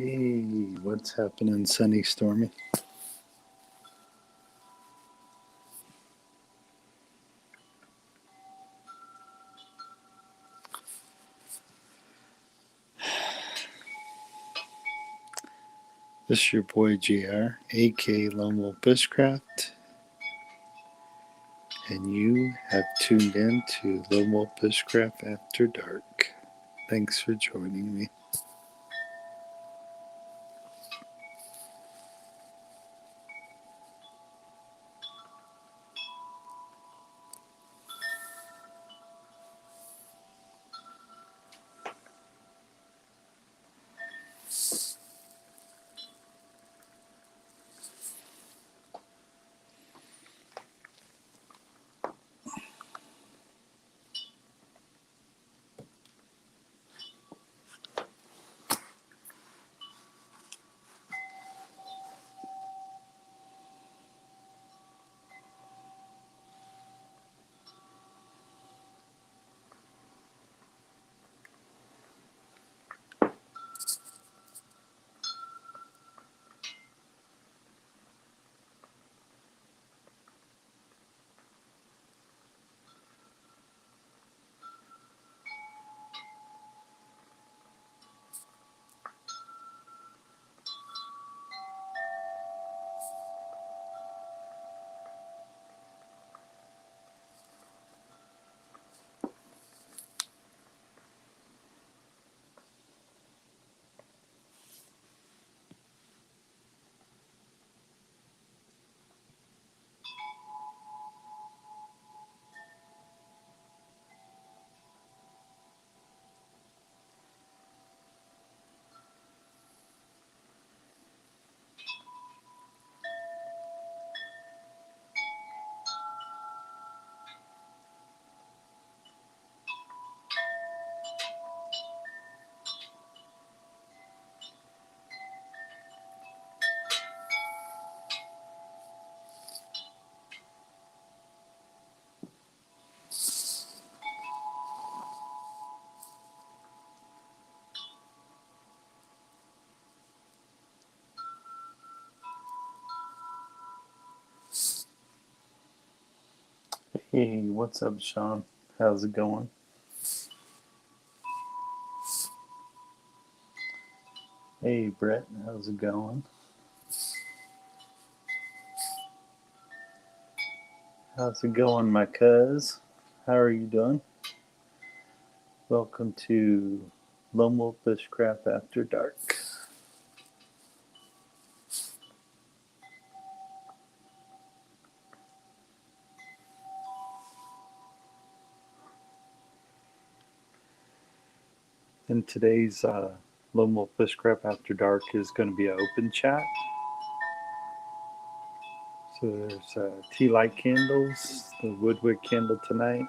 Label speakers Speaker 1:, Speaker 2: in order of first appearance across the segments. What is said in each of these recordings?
Speaker 1: Hey, what's happening, Sunny Stormy? This is your boy JR, aka Lone Wolf Bushcraft, and you have tuned in to Lone Wolf Bushcraft After Dark. Thanks for joining me. Hey, what's up, Sean? How's it going? Hey, Brett, how's it going? How's it going, my cuz? How are you doing? Welcome to Lone Wolf Bushcraft After Dark. And today's Lone Wolf Bushcraft After Dark is going to be an open chat. So there's tea light candles, the woodwick candle tonight,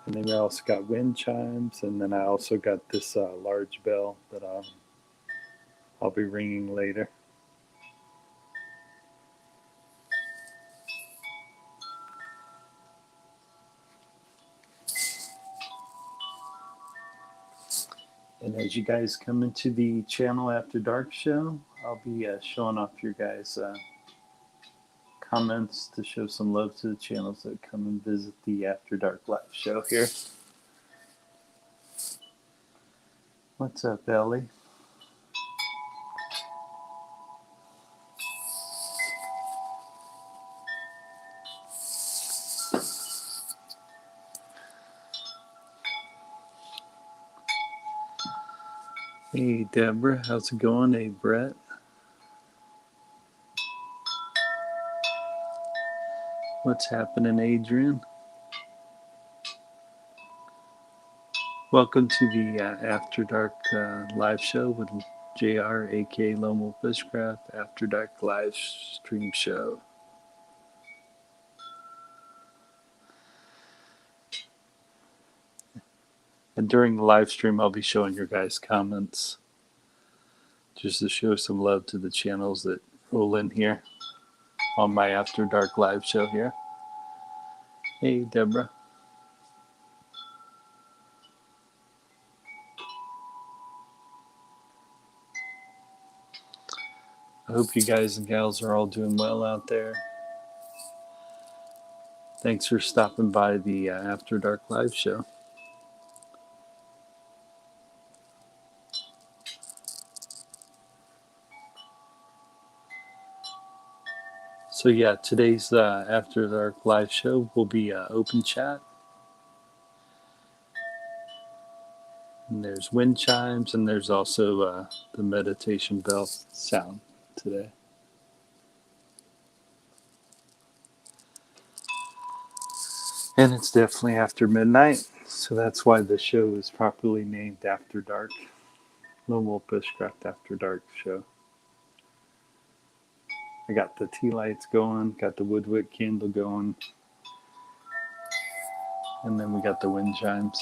Speaker 1: and then we also got wind chimes, and then I also got this large bell that I'll be ringing later. And as you guys come into the Channel After Dark show, I'll be showing off your guys' comments to show some love to the channels that come and visit the After Dark live show here. What's up, Ellie? Hey, Deborah, how's it going? Hey, Brett. What's happening, Adrian? Welcome to the After Dark live show with JR, aka Lone Wolf Bushcraft, After Dark live stream show. And during the live stream, I'll be showing your guys' comments just to show some love to the channels that roll in here on my After Dark live show here. Hey, Deborah. I hope you guys and gals are all doing well out there. Thanks for stopping by the After Dark Live show. So yeah, today's After Dark Live show will be open chat. And there's wind chimes, and there's also the meditation bell sound today. And it's definitely after midnight, so that's why the show is properly named After Dark. Lone Wolf Bushcraft After Dark show. I got the tea lights going, got the woodwick candle going, and then we got the wind chimes.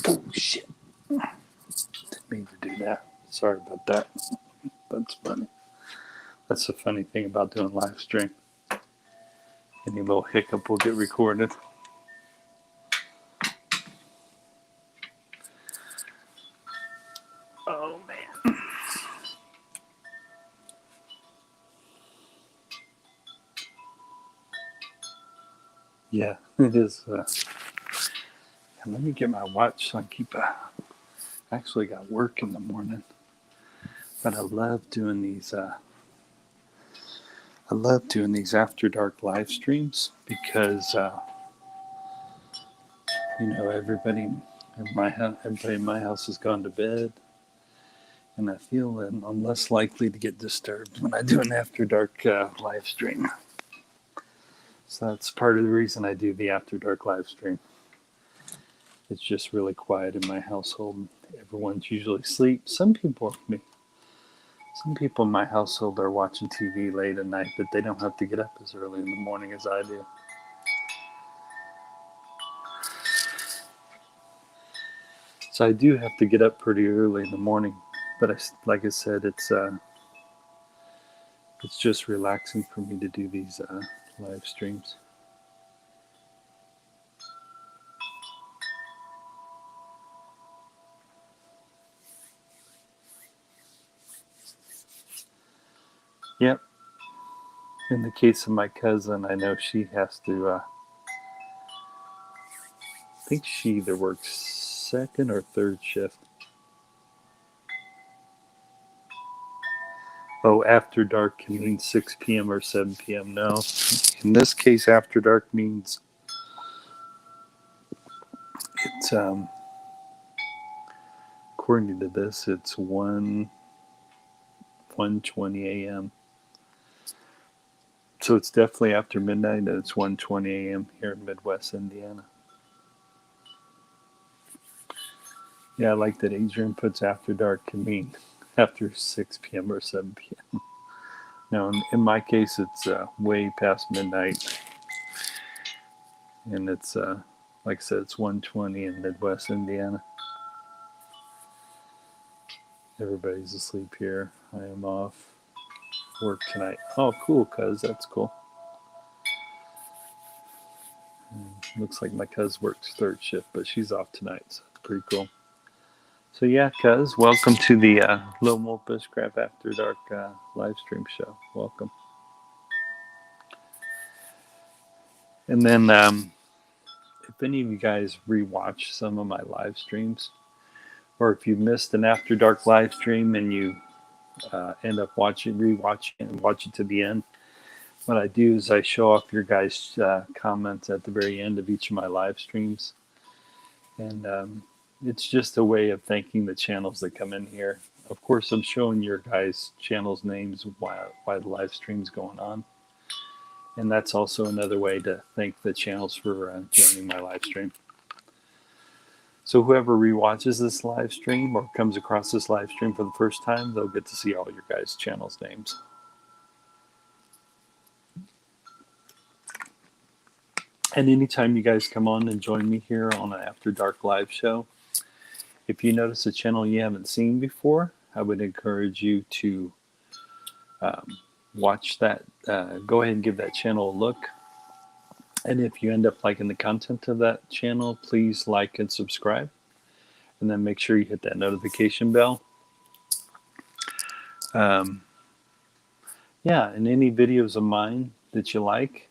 Speaker 1: Oh shit! Didn't mean to do that. Sorry about that. That's funny. That's the funny thing about doing live stream. Any little hiccup will get recorded. Oh man. Yeah, it is. Let me get my watch so I keep. Actually, got work in the morning, but I love doing these. I love doing these after dark live streams because everybody in my house has gone to bed, and I feel that I'm less likely to get disturbed when I do an after dark live stream. So that's part of the reason I do the after dark live stream. It's just really quiet in my household. Everyone's usually asleep. Some people in my household are watching TV late at night, but they don't have to get up as early in the morning as I do. So I do have to get up pretty early in the morning, but like I said, it's just relaxing for me to do these live streams. Yep. In the case of my cousin, I know she has to. I think she either works second or third shift. Oh, after dark can mean 6 p.m. or 7 p.m. No. In this case, after dark means it's according to this, it's 1:20 a.m. So it's definitely after midnight, and it's 1:20 a.m. here in Midwest Indiana. Yeah, I like that Adrian puts after dark can mean after 6 p.m. or 7 p.m. No, in my case, it's way past midnight. And it's, like I said, it's 1:20 in Midwest Indiana. Everybody's asleep here. I am off work tonight. Oh, cool, cuz. That's cool. Looks like my cuz works third shift, but she's off tonight, so it's pretty cool. So yeah, cuz, welcome to the Lone Wolf Bushcraft After Dark live stream show. Welcome. And then if any of you guys rewatch some of my live streams, or if you missed an After Dark live stream and you end up rewatching it and watch it to the end, what I do is I show off your guys' comments at the very end of each of my live streams. And it's just a way of thanking the channels that come in here. of course, I'm showing your guys' channels names while the live stream's going on. And that's also another way to thank the channels for joining my live stream. So whoever rewatches this live stream or comes across this live stream for the first time, they'll get to see all your guys' channels names. And anytime you guys come on and join me here on an After Dark live show, if you notice a channel you haven't seen before, I would encourage you to watch that. Go ahead and give that channel a look. And if you end up liking the content of that channel, please like and subscribe. And then make sure you hit that notification bell. Yeah, and any videos of mine that you like,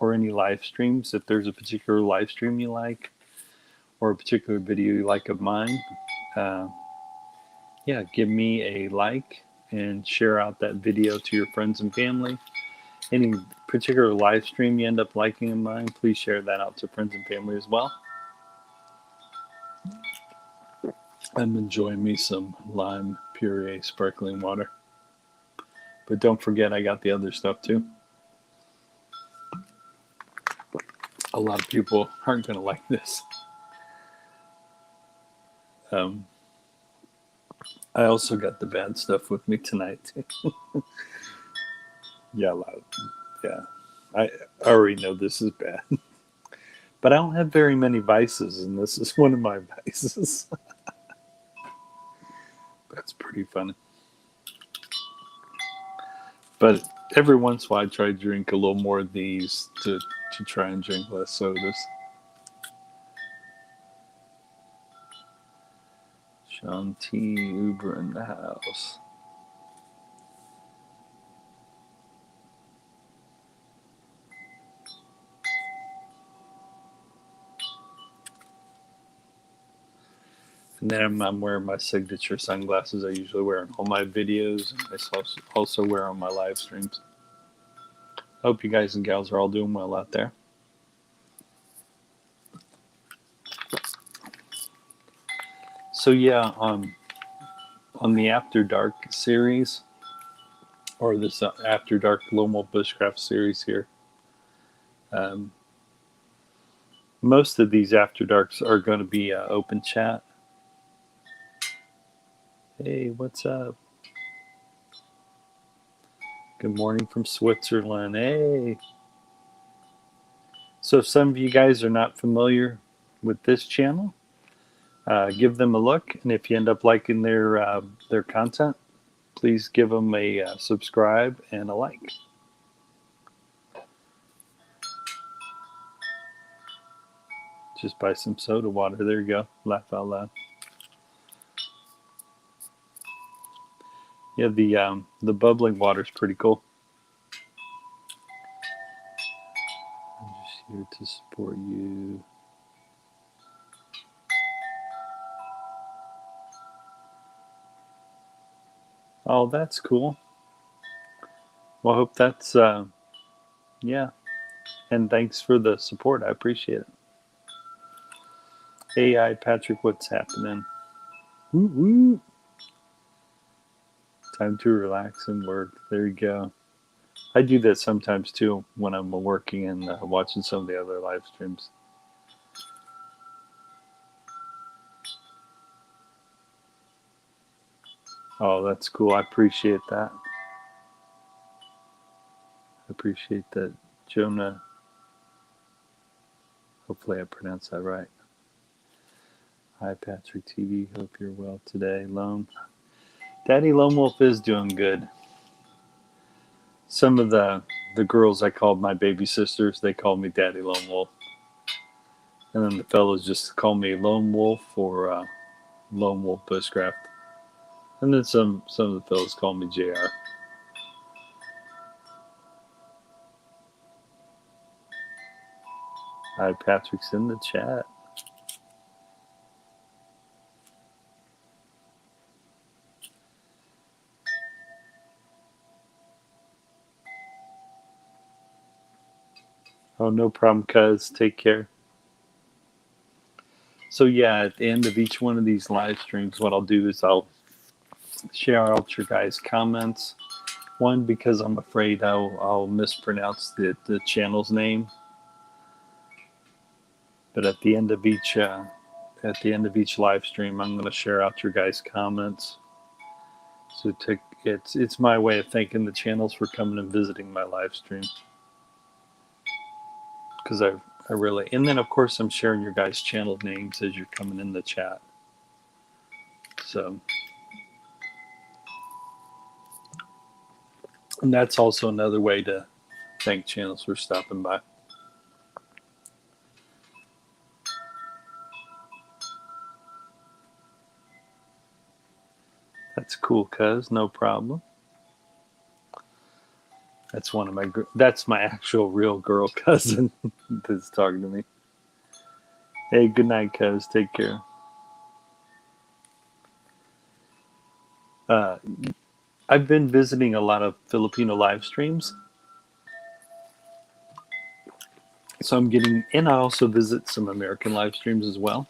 Speaker 1: or any live streams, if there's a particular live stream you like, or a particular video you like of mine, yeah, give me a like and share out that video to your friends and family. Any particular live stream you end up liking of mine, please share that out to friends and family as well. I'm enjoying me some lime puree sparkling water. But don't forget, I got the other stuff too. A lot of people aren't going to like this. I also got the bad stuff with me tonight. Yeah, I already know this is bad. But I don't have very many vices, and this is one of my vices. That's pretty funny. But every once in a while, I try to drink a little more of these to try and drink less sodas. Sean T. Uber in the house. And then I'm wearing my signature sunglasses I usually wear in all my videos, and I also wear on my live streams. I hope you guys and gals are all doing well out there. So yeah, on the After Dark series, or this After Dark Lone Wolf Bushcraft series here, most of these After Darks are going to be open chat. Hey, what's up? Good morning from Switzerland. Hey. So if some of you guys are not familiar with this channel, give them a look. And if you end up liking their content, please give them a subscribe and a like. Just buy some soda water. There you go. Laugh out loud. Yeah, the bubbling water is pretty cool. I'm just here to support you. Oh, that's cool. Well, I hope that's yeah. And thanks for the support. I appreciate it. Hey, Patrick, what's happening? Woo woo. Time to relax and work. There you go. I do that sometimes too when I'm working and watching some of the other live streams. Oh, that's cool. I appreciate that. I appreciate that, Jonah. Hopefully I pronounced that right. Hi, Patrick TV. Hope you're well today. Daddy Lone Wolf is doing good. Some of the girls I called my baby sisters, they called me Daddy Lone Wolf. And then the fellows just call me Lone Wolf or Lone Wolf Bushcraft. And then some of the fellows call me JR. Hi, Patrick's in the chat. Oh, no problem, cuz. Take care. So yeah, at the end of each one of these live streams, what I'll do is I'll share out your guys' comments. One, because I'm afraid I'll mispronounce the channel's name. But at the end of each live stream, I'm going to share out your guys' comments. So it's my way of thanking the channels for coming and visiting my live stream. Because I really, and then of course I'm sharing your guys' channel names as you're coming in the chat. So, and that's also another way to thank channels for stopping by. That's cool, cuz, no problem. That's that's my actual real girl cousin that's talking to me. Hey, good night, cuz. Take care. I've been visiting a lot of Filipino live streams. So I'm getting, and I also visit some American live streams as well.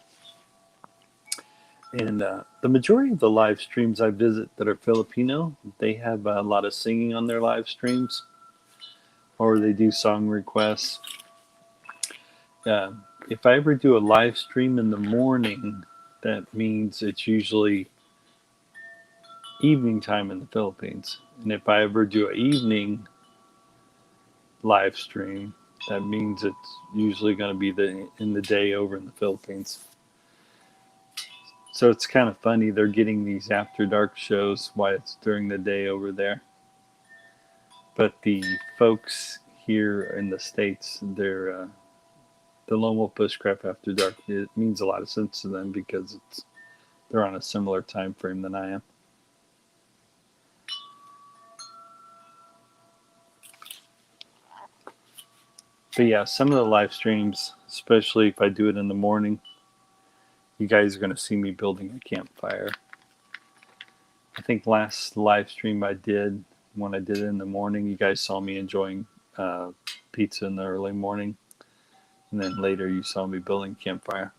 Speaker 1: And the majority of the live streams I visit that are Filipino, they have a lot of singing on their live streams, or they do song requests. If I ever do a live stream in the morning, that means it's usually evening time in the Philippines. And if I ever do an evening live stream, that means it's usually going to be in the day over in the Philippines. So it's kind of funny. They're getting these after dark shows while it's during the day over there. But the folks here in the States, they're the Lone Wolf Bushcraft After Dark. It means a lot of sense to them because they're on a similar time frame than I am. But yeah, some of the live streams, especially if I do it in the morning, you guys are going to see me building a campfire. I think last live stream I did, when I did it in the morning, you guys saw me enjoying pizza in the early morning. And then later you saw me building a campfire.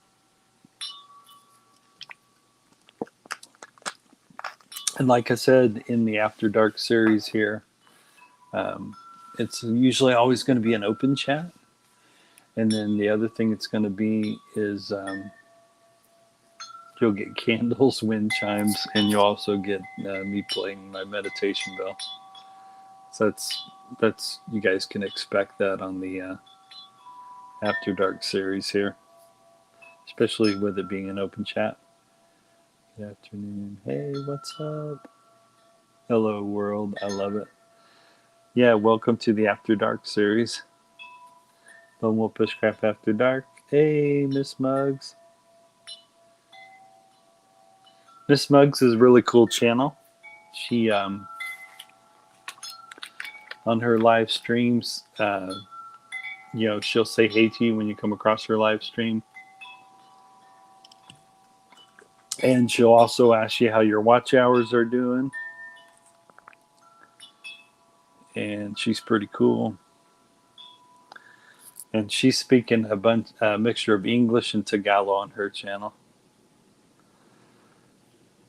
Speaker 1: And like I said, in the After Dark series here, it's usually always going to be an open chat. And then the other thing it's going to be is you'll get candles, wind chimes, and you'll also get me playing my meditation bell. So that's you guys can expect that on the After Dark series here, especially with it being an open chat. Good afternoon. Hey, what's up? Hello, world. I love it. Yeah, welcome to the After Dark series. Lone Wolf Bushcraft After Dark. Hey, Miss Muggs. Miss Muggs is a really cool channel. She on her live streams, she'll say hey to you when you come across her live stream. And she'll also ask you how your watch hours are doing. And she's pretty cool. And she's speaking a mixture of English and Tagalog on her channel.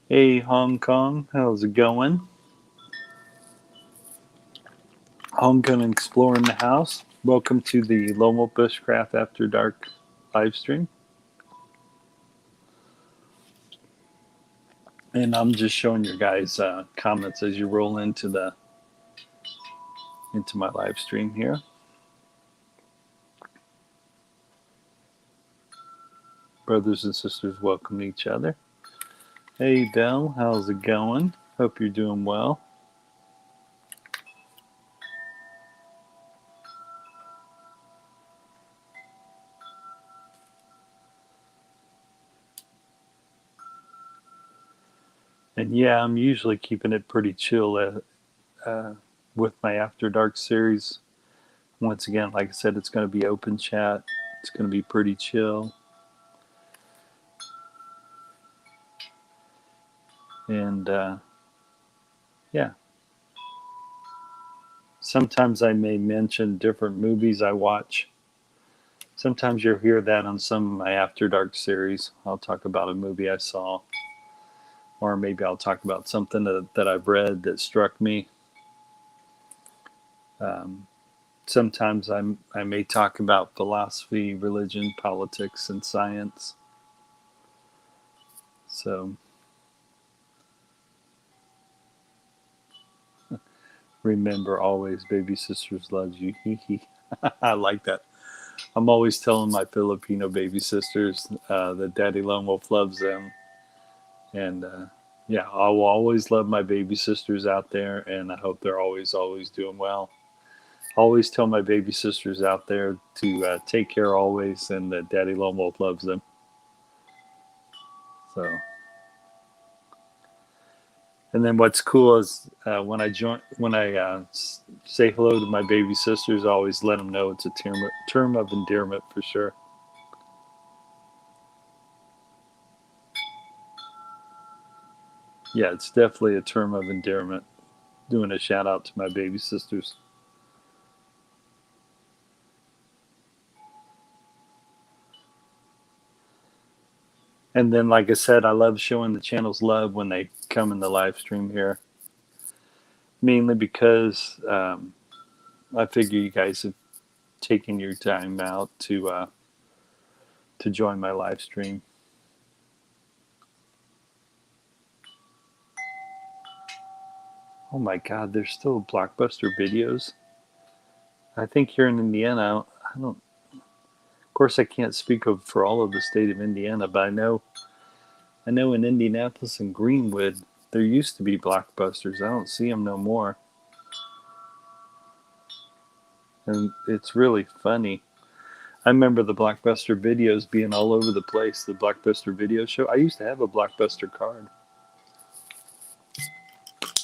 Speaker 1: Hey, Hong Kong, how's it going? Hong Kong Explorer in the house. Welcome to the Lone Wolf Bushcraft After Dark live stream. And I'm just showing your guys comments as you roll into my live stream here. Brothers and sisters welcome each other. Hey, Belle, how's it going? Hope you're doing well. And yeah, I'm usually keeping it pretty chill with my After Dark series. Once again, like I said, it's going to be open chat. It's going to be pretty chill. And yeah. Sometimes I may mention different movies I watch. Sometimes you'll hear that on some of my After Dark series. I'll talk about a movie I saw. or maybe I'll talk about something that I've read that struck me. Sometimes I may talk about philosophy, religion, politics, and science. So remember always, baby sisters loves you. I like that. I'm always telling my Filipino baby sisters that Daddy Lone Wolf loves them. And yeah, I will always love my baby sisters out there, and I hope they're always doing well. Always tell my baby sisters out there to take care always, and that Daddy Lone Wolf loves them. So, and then what's cool is when I say hello to my baby sisters, I always let them know it's a term of endearment for sure. Yeah, it's definitely a term of endearment. Doing a shout out to my baby sisters. And then, like I said, I love showing the channels love when they come in the live stream here. Mainly because I figure you guys have taken your time out to join my live stream. Oh my God, there's still Blockbuster videos. I think here in Indiana, I don't. Of course, I can't speak for all of the state of Indiana, but I know in Indianapolis and Greenwood, there used to be Blockbusters. I don't see them no more. And it's really funny. I remember the Blockbuster videos being all over the place, the Blockbuster video show. I used to have a Blockbuster card.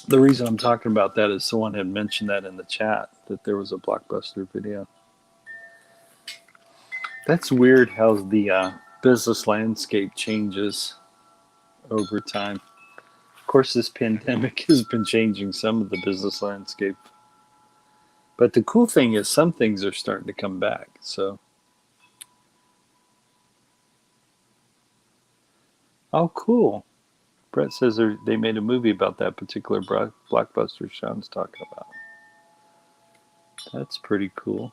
Speaker 1: The reason I'm talking about that is someone had mentioned that in the chat, that there was a Blockbuster video. That's weird how the business landscape changes over time. Of course, this pandemic has been changing some of the business landscape. But the cool thing is some things are starting to come back. So, oh, cool. Brett says they made a movie about that particular Blockbuster Sean's talking about. That's pretty cool.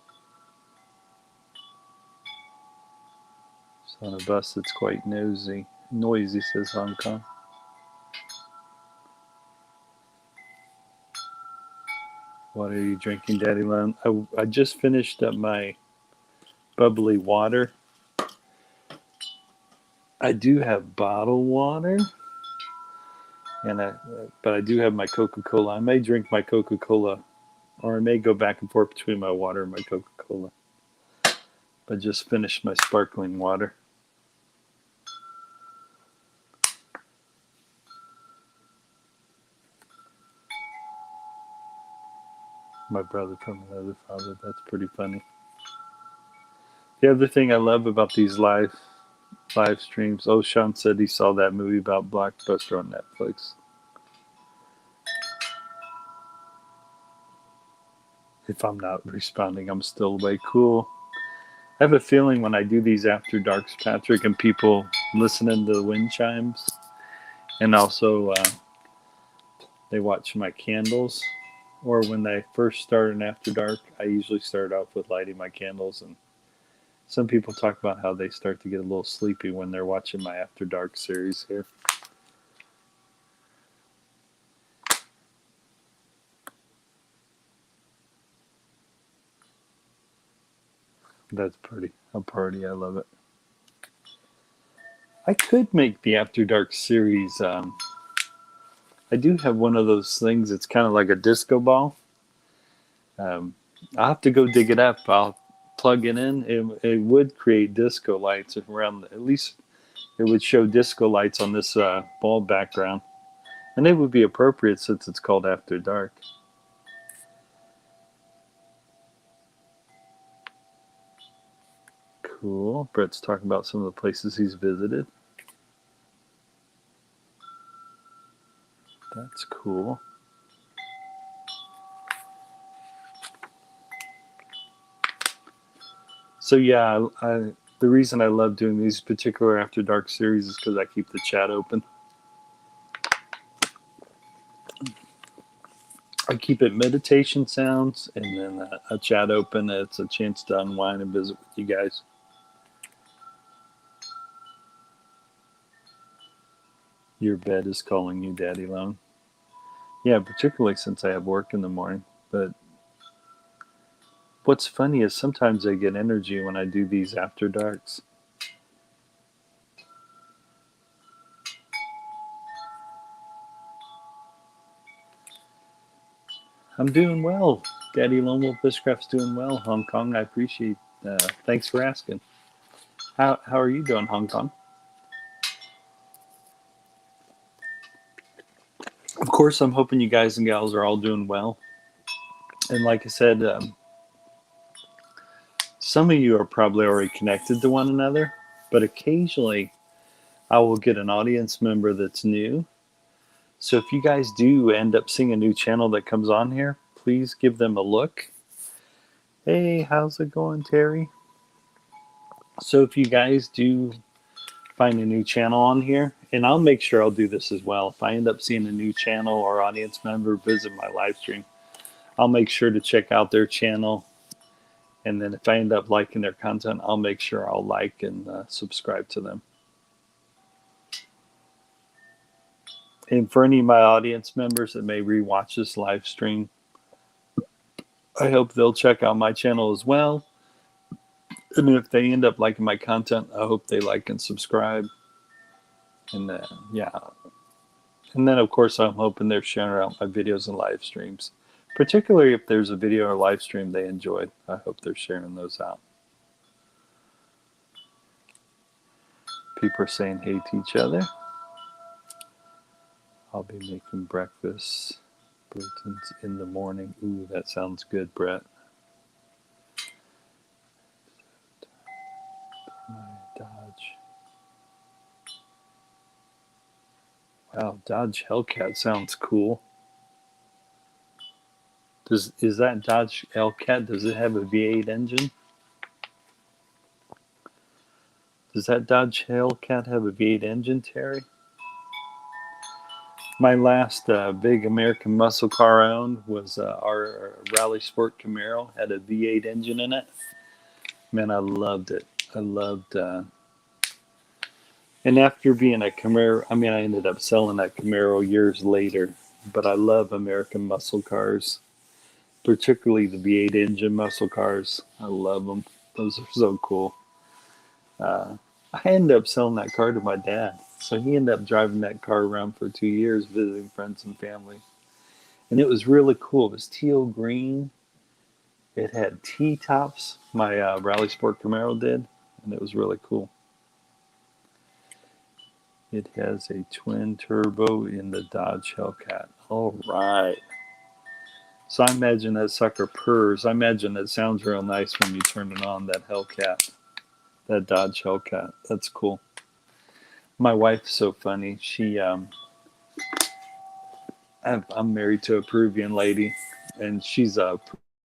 Speaker 1: It's on a bus that's quite noisy, says Hong Kong. What are you drinking, Daddy Lone? I just finished up my bubbly water. I do have bottled water, but I do have my Coca-Cola. I may drink my Coca-Cola, or I may go back and forth between my water and my Coca-Cola. But just finished my sparkling water. My brother from another father. That's pretty funny. The other thing I love about these live streams. Oh, Sean said he saw that movie about Blockbuster on Netflix. If I'm not responding, I'm still away. Cool. I have a feeling when I do these after darks, Patrick, and people listening to the wind chimes, and also they watch my candles, or when they first start an after dark, I usually start off with lighting my candles, and some people talk about how they start to get a little sleepy when they're watching my after dark series here. That's pretty. A party. I love it. I could make the After Dark series. I do have one of those things. It's kind of like a disco ball. I'll have to go dig it up. I'll plug it in. It would create disco lights around. At least it would show disco lights on this ball background, and it would be appropriate since it's called After Dark. Cool. Brett's talking about some of the places he's visited. That's cool. So yeah, the reason I love doing these particular After Dark series is because I keep the chat open. I keep it meditation sounds and then a chat open. It's a chance to unwind and visit with you guys. Your bed is calling you, Daddy Lone. Yeah, particularly since I have work in the morning. But what's funny is sometimes I get energy when I do these after darks. I'm doing well. Daddy Lone Wolf Bushcraft's doing well. Hong Kong, I appreciate. Thanks for asking. How are you doing, Hong Kong? Of course, I'm hoping you guys and gals are all doing well. And like I said, some of you are probably already connected to one another, but occasionally I will get an audience member that's new. So if you guys do end up seeing a new channel that comes on here, please give them a look. Hey, how's it going, Terry? So if you guys do find a new channel on here, and I'll make sure I'll do this as well. If I end up seeing a new channel or audience member visit my live stream, I'll make sure to check out their channel. And then if I end up liking their content, I'll make sure I'll like and subscribe to them. And for any of my audience members that may rewatch this live stream, I hope they'll check out my channel as well. And if they end up liking my content, I hope they like and subscribe. And yeah. And then, of course, I'm hoping they're sharing out my videos and live streams. Particularly if there's a video or live stream they enjoyed. I hope they're sharing those out. People are saying hey to each other. I'll be making breakfast bulletins in the morning. Ooh, that sounds good, Brett. Dodge. Wow, Dodge Hellcat sounds cool. Is that Dodge Hellcat? Does it have a V8 engine? Does that Dodge Hellcat have a V8 engine, Terry? My last big American muscle car I owned was our Rally Sport Camaro. Had a V8 engine in it. Man, I loved it. I loved. And after being a Camaro, I mean, I ended up selling that Camaro years later. But I love American muscle cars, particularly the V8 engine muscle cars. I love them. Those are so cool. I ended up selling that car to my dad. So he ended up driving that car around for 2 years, visiting friends and family. And it was really cool. It was teal green. It had T-tops. My Rally Sport Camaro did. And it was really cool. It has a twin turbo in the Dodge Hellcat. All right. So I imagine that sucker purrs. I imagine it sounds real nice when you turn it on, that Hellcat. That Dodge Hellcat. That's cool. My wife's so funny. I'm married to a Peruvian lady, and she's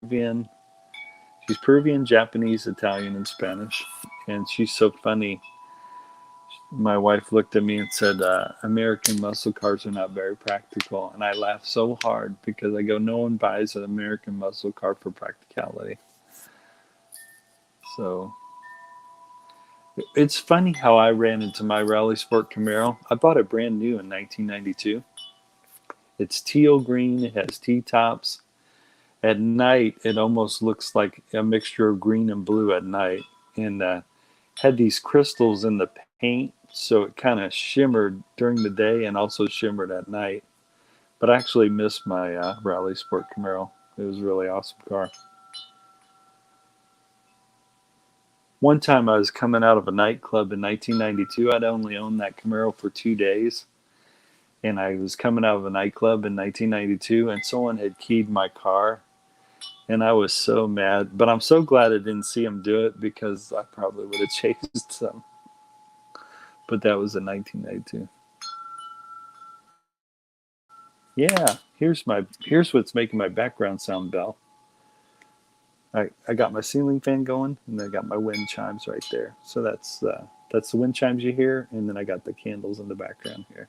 Speaker 1: Peruvian. She's Peruvian, Japanese, Italian, and Spanish. And she's so funny. My wife looked at me and said, American muscle cars are not very practical. And I laughed so hard because I go, no one buys an American muscle car for practicality. So it's funny how I ran into my Rally Sport Camaro. I bought it brand new in 1992. It's teal green. It has T-tops. At night, it almost looks like a mixture of green and blue at night. And had these crystals in the paint, so it kind of shimmered during the day and also shimmered at night. But I actually missed my Rally Sport Camaro. It was a really awesome car. One time I was coming out of a nightclub in 1992. I'd only owned that Camaro for 2 days. And I was coming out of a nightclub in 1992, and someone had keyed my car. And I was so mad. But I'm so glad I didn't see him do it because I probably would have chased them. But that was in 1992. Yeah, here's what's making my background sound, Bell. I got my ceiling fan going, and I got my wind chimes right there. So that's the wind chimes you hear, and then I got the candles in the background here.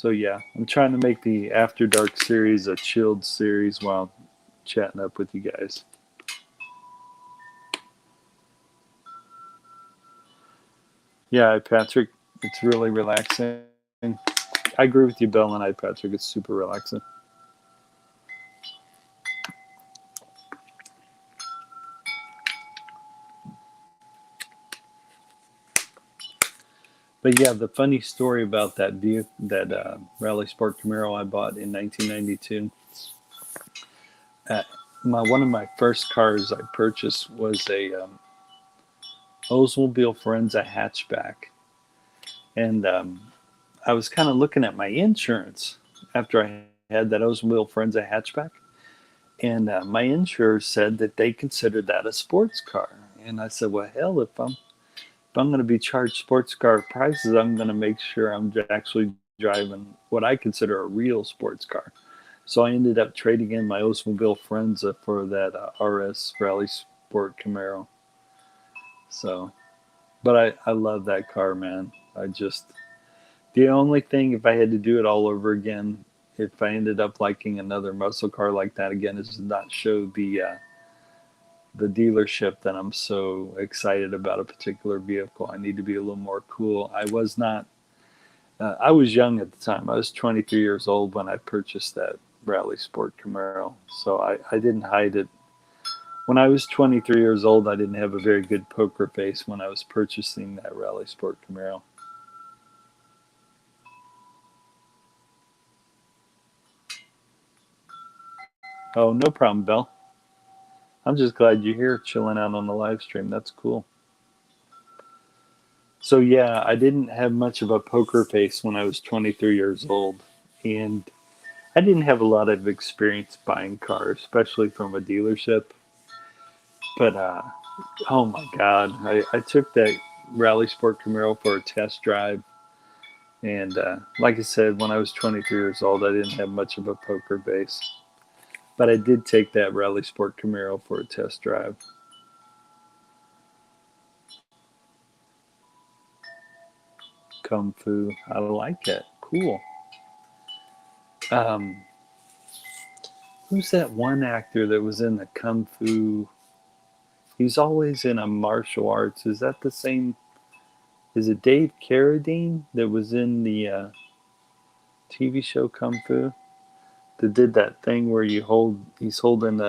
Speaker 1: So yeah, I'm trying to make the After Dark series a chilled series while chatting up with you guys. Yeah, Patrick, it's really relaxing. I agree with you, Bill, and Patrick. It's super relaxing. But yeah, the funny story about that Rally Sport Camaro I bought in 1992. Uh, one of my first cars I purchased was a Oldsmobile Forenza hatchback, and I was kind of looking at my insurance after I had that Oldsmobile Forenza hatchback, and my insurer said that they considered that a sports car, and I said, well, hell, if I'm going to be charged sports car prices, I'm going to make sure I'm actually driving what I consider a real sports car. So I ended up trading in my Oldsmobile Forenza for that RS Rally Sport Camaro. So, but I love that car, man. The only thing, if I had to do it all over again, if I ended up liking another muscle car like that again, is to not show the dealership that I'm so excited about a particular vehicle. I need to be a little more cool. I was young at the time. I was 23 years old when I purchased that Rally Sport Camaro. So I didn't hide it. When I was 23 years old, I didn't have a very good poker face when I was purchasing that Rally Sport Camaro. Oh, no problem, Bill. I'm just glad you're here chilling out on the live stream. That's cool. So yeah, I didn't have much of a poker face when I was 23 years old, and I didn't have a lot of experience buying cars, especially from a dealership. But oh my God, I took that Rally Sport Camaro for a test drive, and like I said, when I was 23 years old, I didn't have much of a poker face, but I did take that Rally Sport Camaro for a test drive. Kung Fu, I like it. Cool. Um, who's that one actor that was in the Kung Fu? He's always in a martial arts. Is that the same? Is it Dave Carradine that was in the TV show Kung Fu? That did that thing where he's holding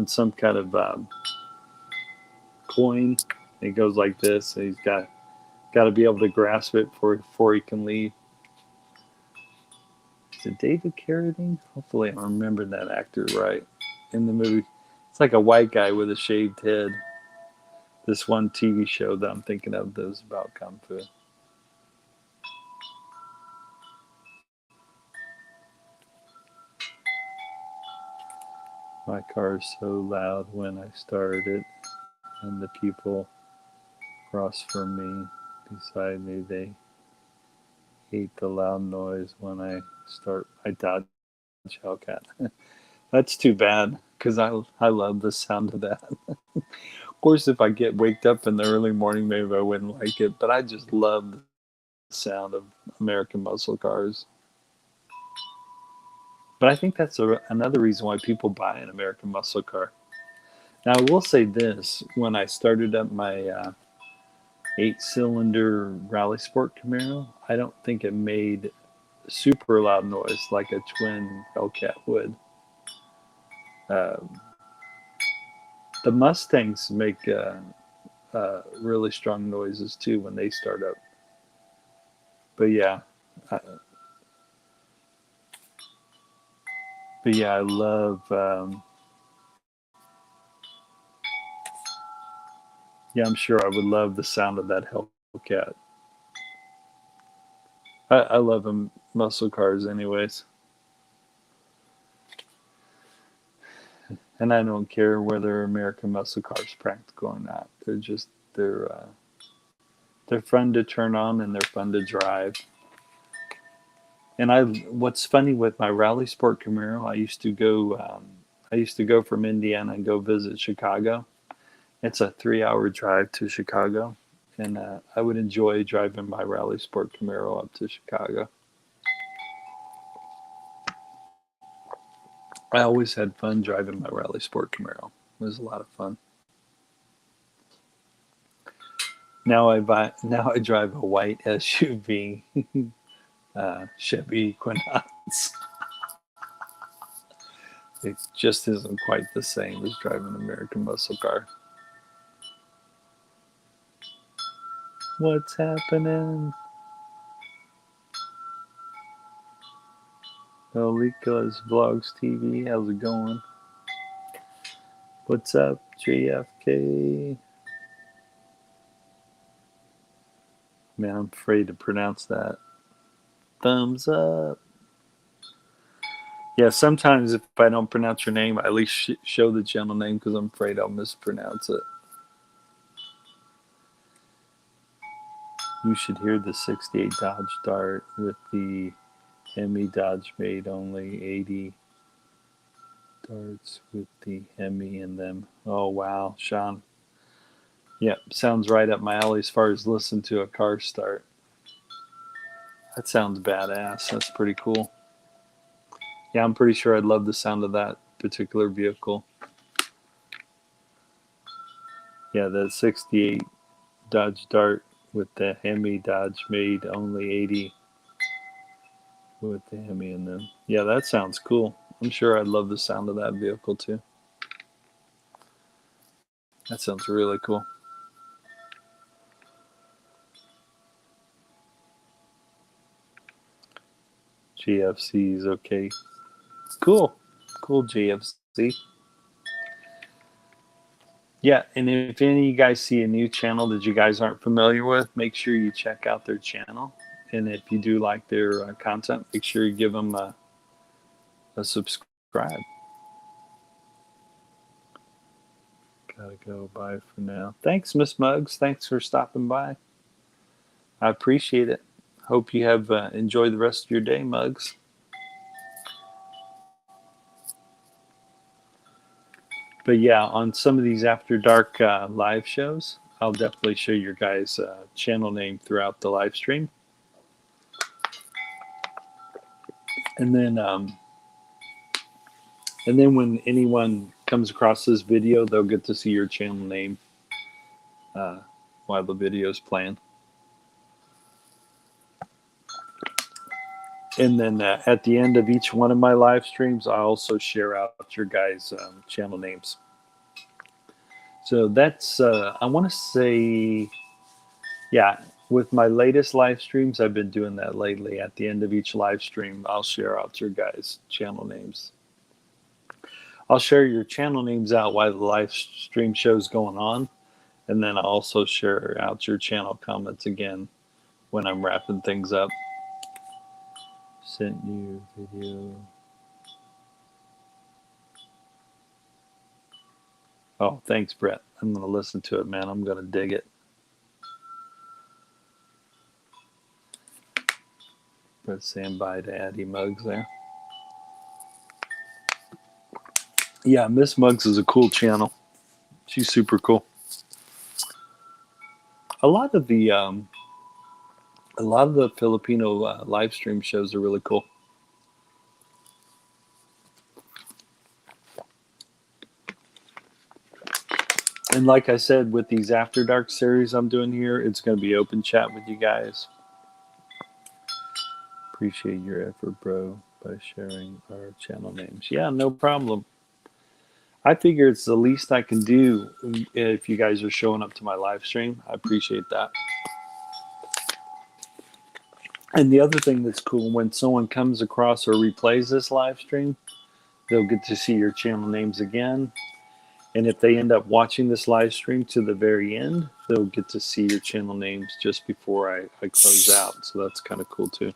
Speaker 1: some kind of coin. It goes like this. And he's got to be able to grasp it before he can leave. Is it David Carradine? Hopefully, I'm remembering that actor right in the movie. It's like a white guy with a shaved head. This one TV show that I'm thinking of that was about Kung Fu. My car is so loud when I start it, and the people across from me, beside me, they hate the loud noise when I start my Dodge Hellcat. That's too bad because I love the sound of that. Of course, if I get waked up in the early morning, maybe I wouldn't like it, but I just love the sound of American muscle cars. But I think that's another reason why people buy an American muscle car. Now, I will say this: when I started up my 8-cylinder Rally Sport Camaro, I don't think it made super loud noise like a twin Hellcat would. Uh, the Mustangs make really strong noises too when they start up. But yeah, uh, but yeah, I love. Yeah, I'm sure I would love the sound of that Hellcat. I love them muscle cars, anyways, and I don't care whether American muscle cars practical or not. They're fun to turn on and they're fun to drive. And what's funny with my Rally Sport Camaro, I used to go from Indiana and go visit Chicago. It's a 3-hour drive to Chicago, and I would enjoy driving my Rally Sport Camaro up to Chicago. I always had fun driving my Rally Sport Camaro. It was a lot of fun. Now I drive a white SUV, Chevy Equinox. It just isn't quite the same as driving an American muscle car. What's happening? Olika's Vlogs TV. How's it going? What's up, JFK? Man, I'm afraid to pronounce that. Thumbs up. Yeah, sometimes if I don't pronounce your name, I at least show the channel name because I'm afraid I'll mispronounce it. You should hear the 68 Dodge Dart with the Hemi Dodge made only 80 darts with the Hemi in them. Oh, wow, Sean. Yep, sounds right up my alley as far as listen to a car start. That sounds badass. That's pretty cool. Yeah, I'm pretty sure I'd love the sound of that particular vehicle. Yeah, the 68 Dodge Dart with the Hemi Dodge made only 80 with the Hemi in them. Yeah, that sounds cool. I'm sure I'd love the sound of that vehicle too. That sounds really cool. GFC's okay. Cool. Cool, GFC. Yeah, and if any of you guys see a new channel that you guys aren't familiar with, make sure you check out their channel. And if you do like their content, make sure you give them a subscribe. Gotta go. Bye for now. Thanks, Miss Muggs. Thanks for stopping by. I appreciate it. Hope you have enjoyed the rest of your day, Muggs. But yeah, on some of these After Dark live shows, I'll definitely show your guys' channel name throughout the live stream. And then when anyone comes across this video, they'll get to see your channel name while the video is playing. And then at the end of each one of my live streams, I also share out your guys' channel names. So that's, I want to say, yeah, with my latest live streams, I've been doing that lately. At the end of each live stream, I'll share out your guys' channel names. I'll share your channel names out while the live stream show's going on. And then I'll also share out your channel comments again when I'm wrapping things up. Sent you a video. Oh, thanks, Brett. I'm going to listen to it, man. I'm going to dig it. Brett saying bye to Addie Muggs there. Yeah, Miss Muggs is a cool channel. She's super cool. A lot of the Filipino live stream shows are really cool. And like I said, with these After Dark series I'm doing here, it's going to be open chat with you guys. Appreciate your effort, bro, by sharing our channel names. Yeah, no problem. I figure it's the least I can do if you guys are showing up to my live stream. I appreciate that. And the other thing that's cool, when someone comes across or replays this live stream, they'll get to see your channel names again. And if they end up watching this live stream to the very end, they'll get to see your channel names just before I close out. So that's kind of cool too.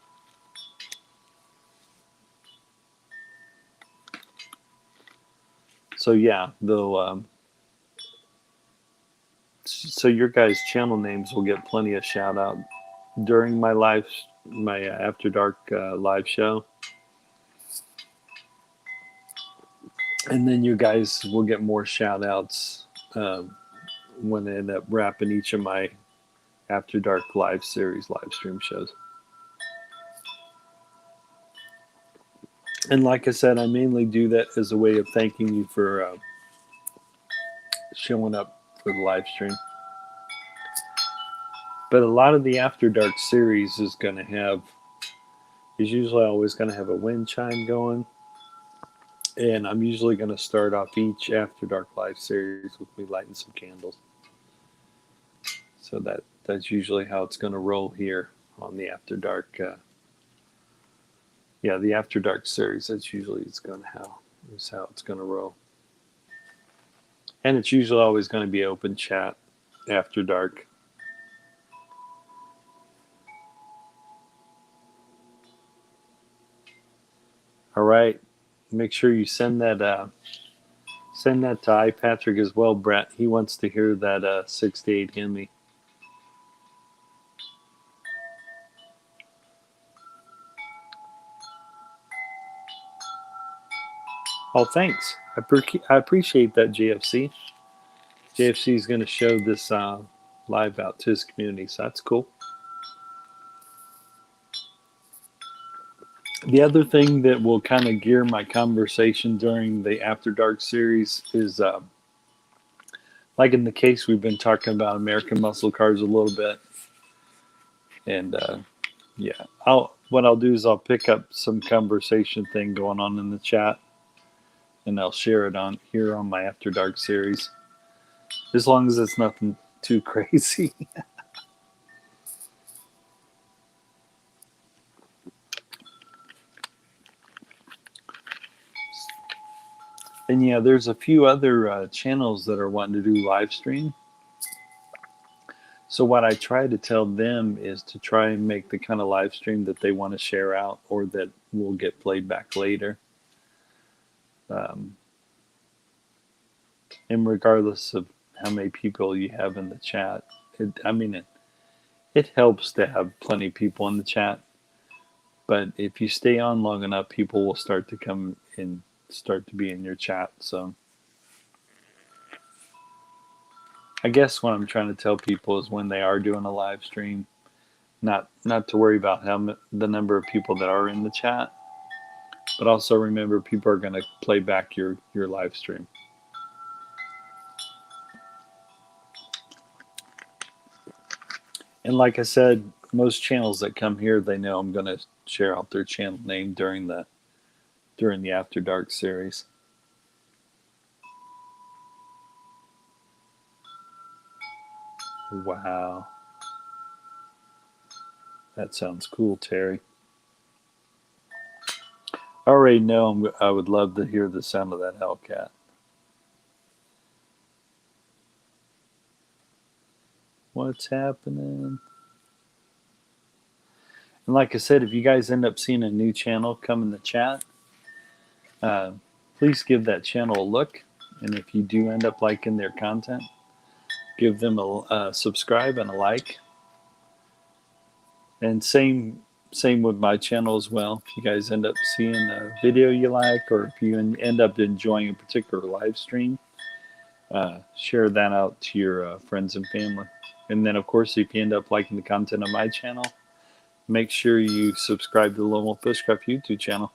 Speaker 1: So yeah, they'll so your guys' channel names will get plenty of shout out during my After Dark live show. And then you guys will get more shout outs when I end up wrapping each of my After Dark live series, live stream shows. And like I said, I mainly do that as a way of thanking you for showing up for the live stream. But a lot of the After Dark series is usually always going to have a wind chime going. And I'm usually going to start off each After Dark live series with me lighting some candles. So that's usually how it's going to roll here on the After Dark. The After Dark series. That's usually how it's going to roll. And it's usually always going to be open chat after dark. All right. Make sure you send that to iPatrick as well, Brett. He wants to hear that 6 to 8 hymn. Oh, thanks. I appreciate that, JFC. JFC is going to show this live out to his community, so that's cool. The other thing that will kind of gear my conversation during the After Dark series is, like in the case we've been talking about American muscle cars a little bit, and what I'll do is I'll pick up some conversation thing going on in the chat, and I'll share it on my After Dark series, as long as it's nothing too crazy. And yeah, there's a few other channels that are wanting to do live stream. So what I try to tell them is to try and make the kind of live stream that they want to share out or that will get played back later. And regardless of how many people you have in the chat, it helps to have plenty of people in the chat. But if you stay on long enough, people will start to come in, start to be in your chat. So I guess what I'm trying to tell people is when they are doing a live stream, not to worry about the number of people that are in the chat, but also remember people are going to play back your live stream. And like I said, most channels that come here, they know I'm going to share out their channel name during the After Dark series. Wow. That sounds cool, Terry. I already know I would love to hear the sound of that Hellcat. What's happening? And like I said, if you guys end up seeing a new channel come in the chat, please give that channel a look. And if you do end up liking their content, give them a subscribe and a like. And same with my channel as well. If you guys end up seeing a video you like, or if you end up enjoying a particular live stream, share that out to your friends and family. And then, of course, if you end up liking the content of my channel, make sure you subscribe to the Lone Wolf Bushcraft YouTube channel.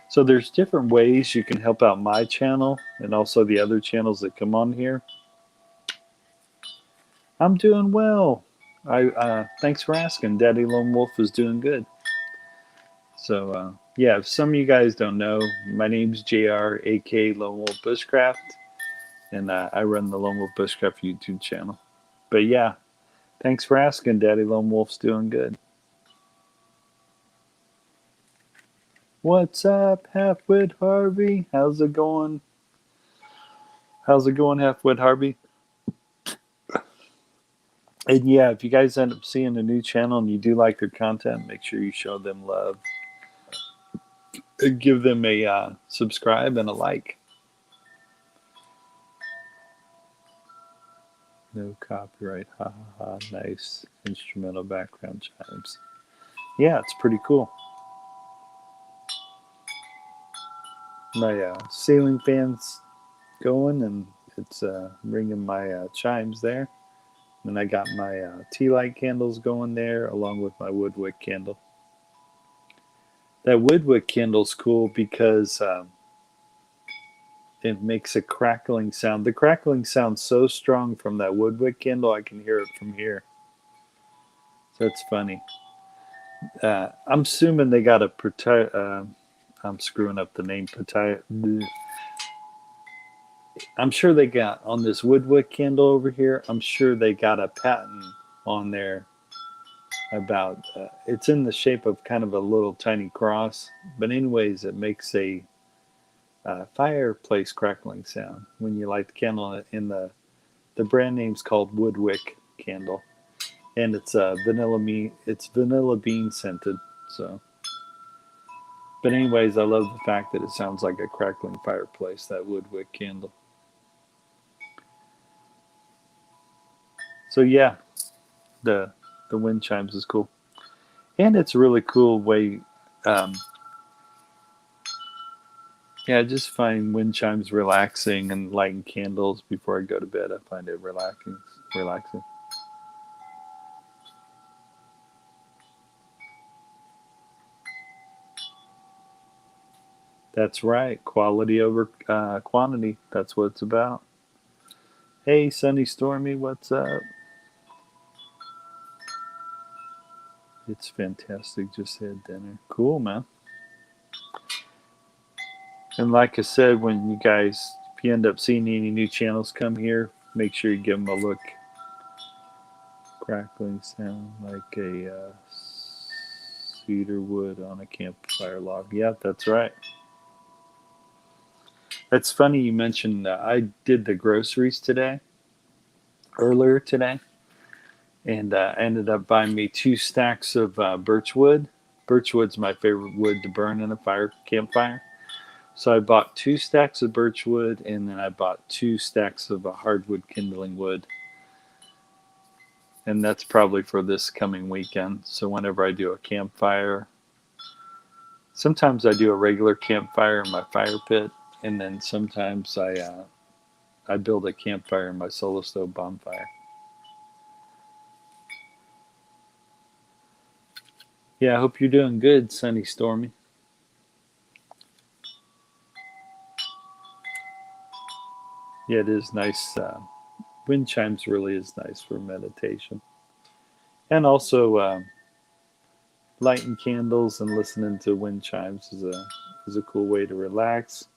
Speaker 1: So there's different ways you can help out my channel and also the other channels that come on here. I'm doing well. Thanks for asking. Daddy Lone Wolf is doing good. So yeah, if some of you guys don't know, my name's JR, aka Lone Wolf Bushcraft, and I run the Lone Wolf Bushcraft YouTube channel. But yeah, thanks for asking. Daddy Lone Wolf's doing good. What's up, Halfwit Harvey? How's it going? Halfwit Harvey? And yeah, if you guys end up seeing a new channel and you do like their content, make sure you show them love. And give them a subscribe and a like. No copyright. Ha ha ha. Nice instrumental background chimes. Yeah, it's pretty cool. My ceiling fan's going and it's ringing my chimes there. And I got my tea light candles going there along with my wood wick candle. That wood wick candle's cool because it makes a crackling sound. The crackling sounds so strong from that wood wick candle, I can hear it from here. So it's funny. I'm assuming they got a I'm screwing up the name. I'm sure they got on this wood wick candle over here. I'm sure they got a patent on there about it's in the shape of kind of a little tiny cross, but anyways, it makes a fireplace crackling sound when you light the candle. In the brand name's called Woodwick candle, and it's vanilla bean scented. So, but anyways, I love the fact that it sounds like a crackling fireplace. That Woodwick candle. So yeah, the wind chimes is cool, and it's a really cool way. Um, Yeah, I just find wind chimes relaxing, and lighting candles before I go to bed. I find it relaxing. Relaxing. That's right. Quality over quantity. That's what it's about. Hey, Sunny Stormy, what's up? It's fantastic. Just had dinner. Cool, man. And like I said, when you guys, if you end up seeing any new channels come here, make sure you give them a look. Crackling sound like a cedar wood on a campfire log. Yeah, that's right. It's funny you mentioned I did the groceries earlier today, and ended up buying me 2 stacks of birch wood. Birch wood's my favorite wood to burn in a campfire. So I bought 2 stacks of birch wood, and then I bought 2 stacks of hardwood kindling wood. And that's probably for this coming weekend. So whenever I do a campfire, sometimes I do a regular campfire in my fire pit, and then sometimes I build a campfire in my solo stove bonfire. Yeah, I hope you're doing good, Sunny Stormy. Yeah, it is nice. Wind chimes really is nice for meditation, and also lighting candles and listening to wind chimes is a cool way to relax,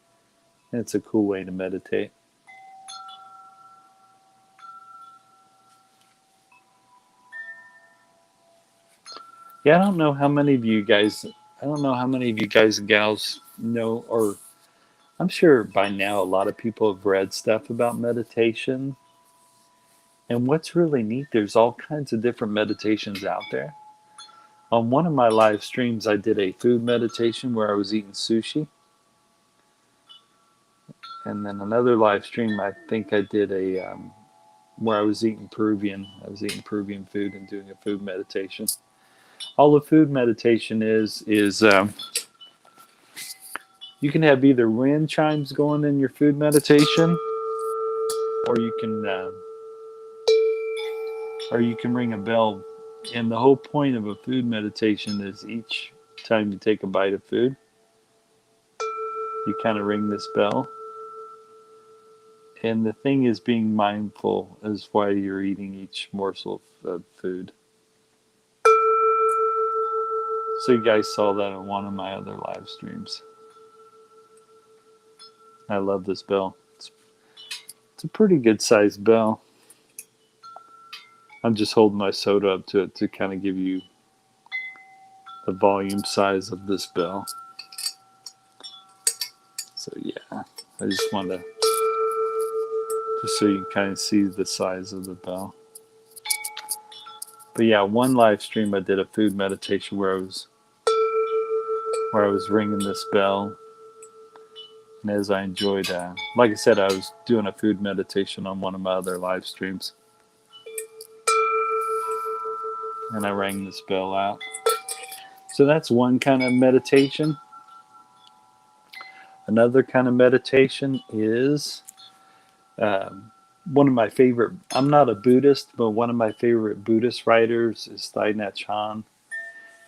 Speaker 1: and it's a cool way to meditate. Yeah, I don't know how many of you guys. I don't know how many of you guys and gals know, or I'm sure by now a lot of people have read stuff about meditation. And what's really neat, there's all kinds of different meditations out there. On one of my live streams, I did a food meditation where I was eating sushi. And then another live stream, I think I did where I was eating Peruvian. I was eating Peruvian food and doing a food meditation. All the food meditation is you can have either wind chimes going in your food meditation, or you can ring a bell. And the whole point of a food meditation is each time you take a bite of food, you kind of ring this bell. And the thing is being mindful is why you're eating each morsel of food. So you guys saw that on one of my other live streams. I love this bell. It's a pretty good sized bell. I'm just holding my soda up to it to kind of give you the volume size of this bell. So yeah, I just want to, just so you can kind of see the size of the bell. But yeah, one live stream I did a food meditation where I was ringing this bell. And as I enjoyed, like I said, I was doing a food meditation on one of my other live streams. And I rang this bell out. So that's one kind of meditation. Another kind of meditation is one of my favorite, I'm not a Buddhist, but one of my favorite Buddhist writers is Thich Nhat Hanh.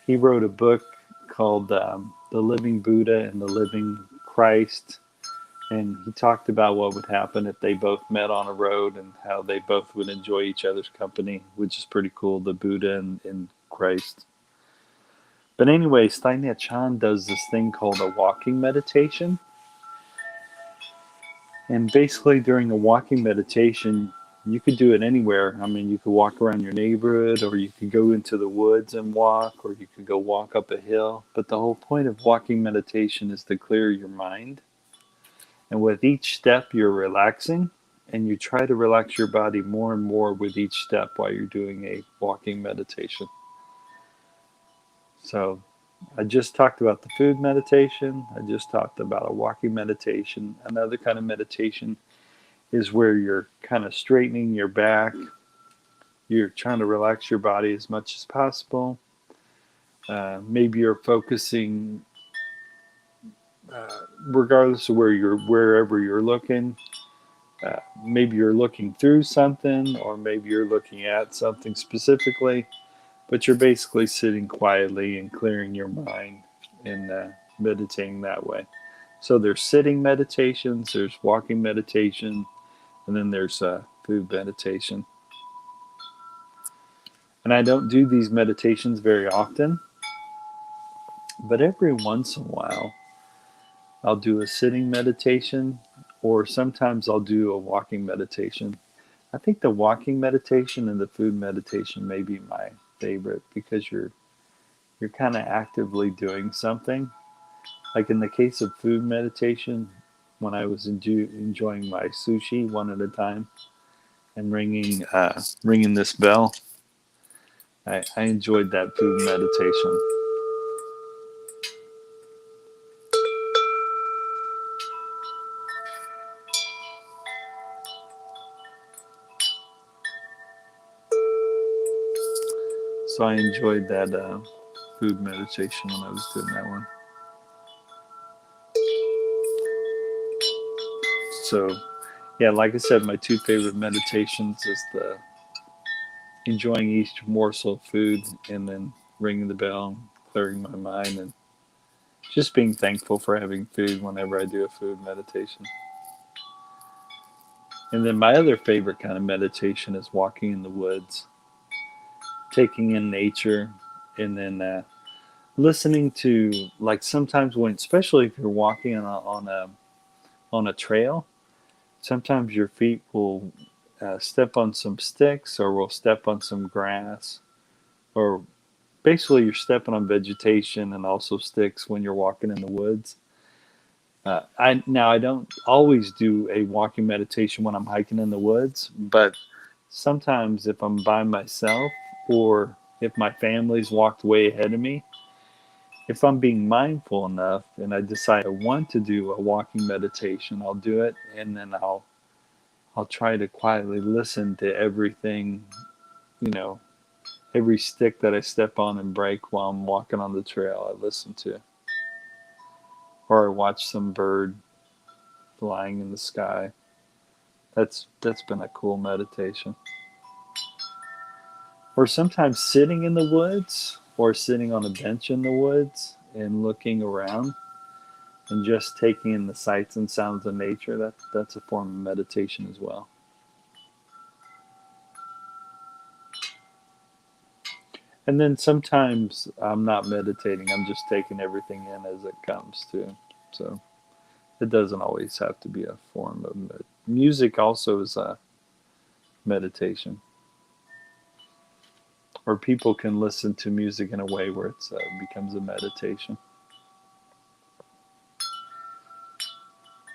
Speaker 1: He wrote a book called The Living Buddha and the Living Christ. And he talked about what would happen if they both met on a road and how they both would enjoy each other's company, which is pretty cool, the Buddha and Christ. But anyways, Thich Nhat Hanh does this thing called a walking meditation. And basically during a walking meditation, you could do it anywhere. I mean, you could walk around your neighborhood, or you could go into the woods and walk, or you could go walk up a hill. But the whole point of walking meditation is to clear your mind. And with each step, you're relaxing, and you try to relax your body more and more with each step while you're doing a walking meditation. So I just talked about the food meditation. I just talked about a walking meditation. Another kind of meditation is where you're kind of straightening your back. You're trying to relax your body as much as possible. Maybe you're focusing, regardless of wherever you're looking. Maybe you're looking through something, or maybe you're looking at something specifically, but you're basically sitting quietly and clearing your mind and meditating that way. So there's sitting meditations, there's walking meditation, and then there's food meditation. And I don't do these meditations very often, but every once in a while, I'll do a sitting meditation, or sometimes I'll do a walking meditation. I think the walking meditation and the food meditation may be my favorite, because you're kind of actively doing something. Like in the case of food meditation, when I was enjoying my sushi one at a time and ringing this bell, I enjoyed that food meditation. So I enjoyed that food meditation when I was doing that one. So yeah, like I said, my two favorite meditations is the enjoying each morsel of food, and then ringing the bell, clearing my mind, and just being thankful for having food whenever I do a food meditation. And then my other favorite kind of meditation is walking in the woods, taking in nature, and then listening to, like, sometimes when, especially if you're walking on a trail, sometimes your feet will step on some sticks, or will step on some grass, or basically you're stepping on vegetation and also sticks when you're walking in the woods. I don't always do a walking meditation when I'm hiking in the woods, but sometimes if I'm by myself, or if my family's walked way ahead of me, if I'm being mindful enough and I decide I want to do a walking meditation, I'll do it, and then I'll try to quietly listen to everything, you know, every stick that I step on and break while I'm walking on the trail, I listen to. Or I watch some bird flying in the sky. That's been a cool meditation. Or sometimes sitting in the woods, or sitting on a bench in the woods and looking around and just taking in the sights and sounds of nature. That's a form of meditation as well. And then sometimes I'm not meditating, I'm just taking everything in as it comes too. So it doesn't always have to be a form of music. Also is a meditation. Or people can listen to music in a way where it becomes a meditation.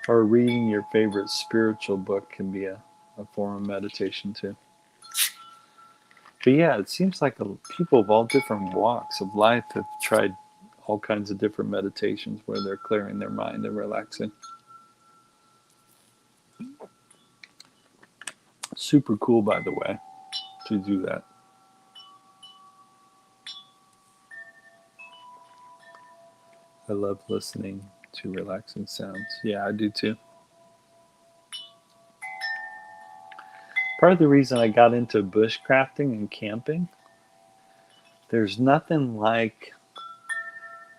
Speaker 1: Or reading your favorite spiritual book can be a form of meditation too. But yeah, it seems like people of all different walks of life have tried all kinds of different meditations where they're clearing their mind and relaxing. Super cool, by the way, to do that. I love listening to relaxing sounds. Yeah, I do too. part of the reason I got into bushcrafting and camping. There's nothing like,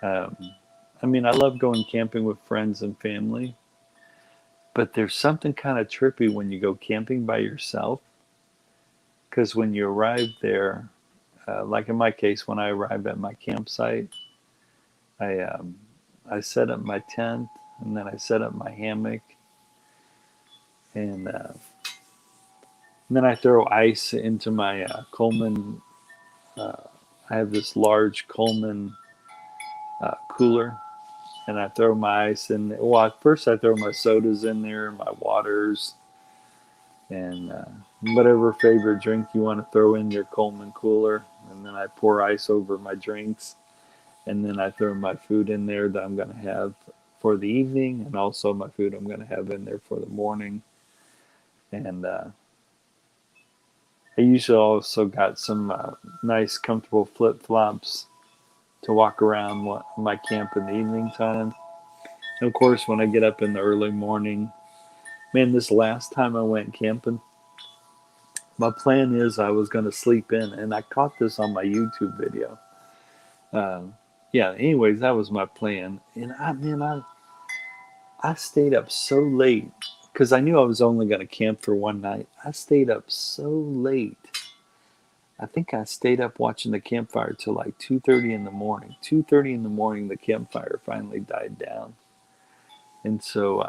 Speaker 1: um, I mean, I love going camping with friends and family, but there's something kind of trippy when you go camping by yourself. Because when you arrive there, like in my case, when I arrive at my campsite, I um, I set up my tent and then I set up my hammock and then I throw ice into my Coleman. Uh, I have this large Coleman cooler, and I throw my ice in. Well, at first I throw my sodas in there, my waters, and whatever favorite drink you want to throw in your Coleman cooler, and then I pour ice over my drinks, and then I throw my food in there that I'm going to have for the evening, and also my food I'm going to have in there for the morning, and I usually also got some nice, comfortable flip flops to walk around my camp in the evening time. And of course, when I get up in the early morning, man, this last time I went camping, my plan is I was going to sleep in, and I caught this on my YouTube video. Um, yeah, anyways, that was my plan. And I stayed up so late because I knew I was only going to camp for one night. I stayed up so late. I think I stayed up watching the campfire till like 2:30 in the morning. 2:30 in the morning, the campfire finally died down. And so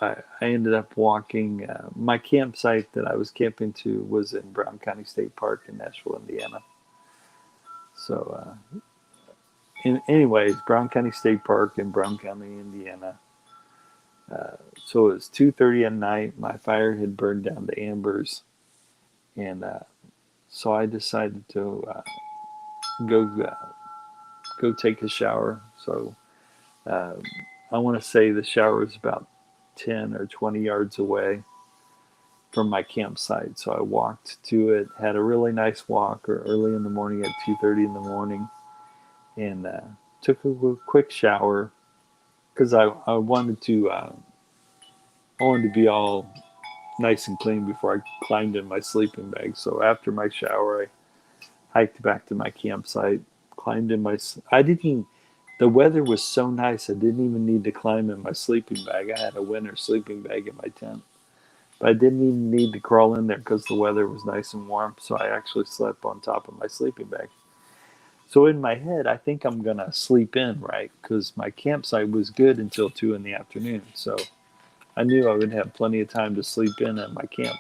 Speaker 1: I ended up walking. My campsite that I was camping to was in Brown County State Park in Nashville, Indiana. So, anyways, Brown County State Park in Brown County, Indiana. So it was 2:30 at night. My fire had burned down to embers, and so I decided to go go take a shower. So uh, I want to say the shower was about 10 or 20 yards away from my campsite. So I walked to it, had a really nice walk early in the morning at 2:30 in the morning, and took a quick shower because I wanted to be all nice and clean before I climbed in my sleeping bag. So after my shower, I hiked back to my campsite, climbed in my. I didn't even. The weather was so nice, I didn't even need to climb in my sleeping bag. I had a winter sleeping bag in my tent. But I didn't even need to crawl in there because the weather was nice and warm. So I actually slept on top of my sleeping bag. So in my head, I think I'm going to sleep in, right? Because my campsite was good until 2 in the afternoon. So I knew I would have plenty of time to sleep in at my camp.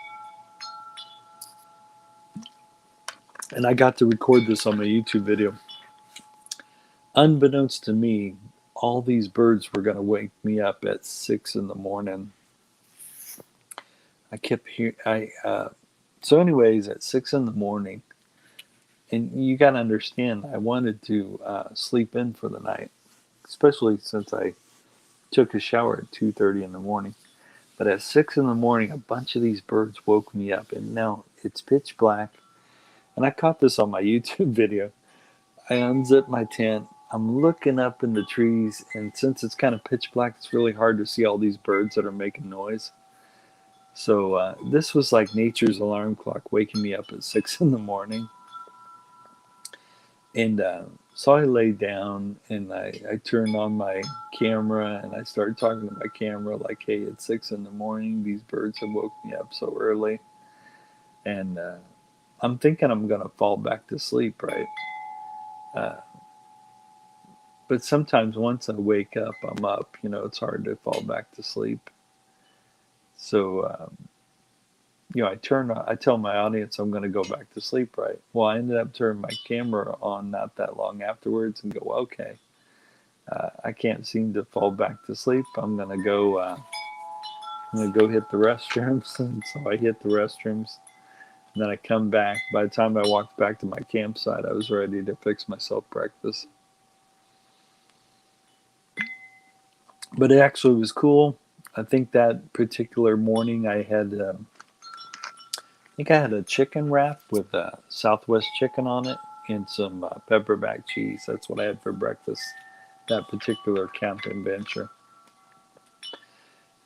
Speaker 1: And I got to record this on my YouTube video. Unbeknownst to me, all these birds were going to wake me up at 6 in the morning. I kept hearing, so anyways, at 6 in the morning, and you got to understand, I wanted to sleep in for the night, especially since I took a shower at 2:30 in the morning. But at 6 in the morning, a bunch of these birds woke me up, and now it's pitch black. And I caught this on my YouTube video. I unzip my tent. I'm looking up in the trees, and since it's kind of pitch black, it's really hard to see all these birds that are making noise. So this was like nature's alarm clock waking me up at 6 in the morning. And so I lay down and I turned on my camera and I started talking to my camera like, hey, it's 6 in the morning. These birds have woke me up so early. And I'm thinking I'm going to fall back to sleep, right? Uh, but sometimes once I wake up, I'm up. You know, it's hard to fall back to sleep. So, I tell my audience I'm going to go back to sleep, right? Well, I ended up turning my camera on not that long afterwards and go, okay, I can't seem to fall back to sleep. I'm going to go hit the restrooms. And so I hit the restrooms. And then I come back. By the time I walked back to my campsite, I was ready to fix myself breakfast. But it actually was cool. I think that particular morning I think I had a chicken wrap with Southwest chicken on it and some pepperback cheese. That's what I had for breakfast that particular camping venture.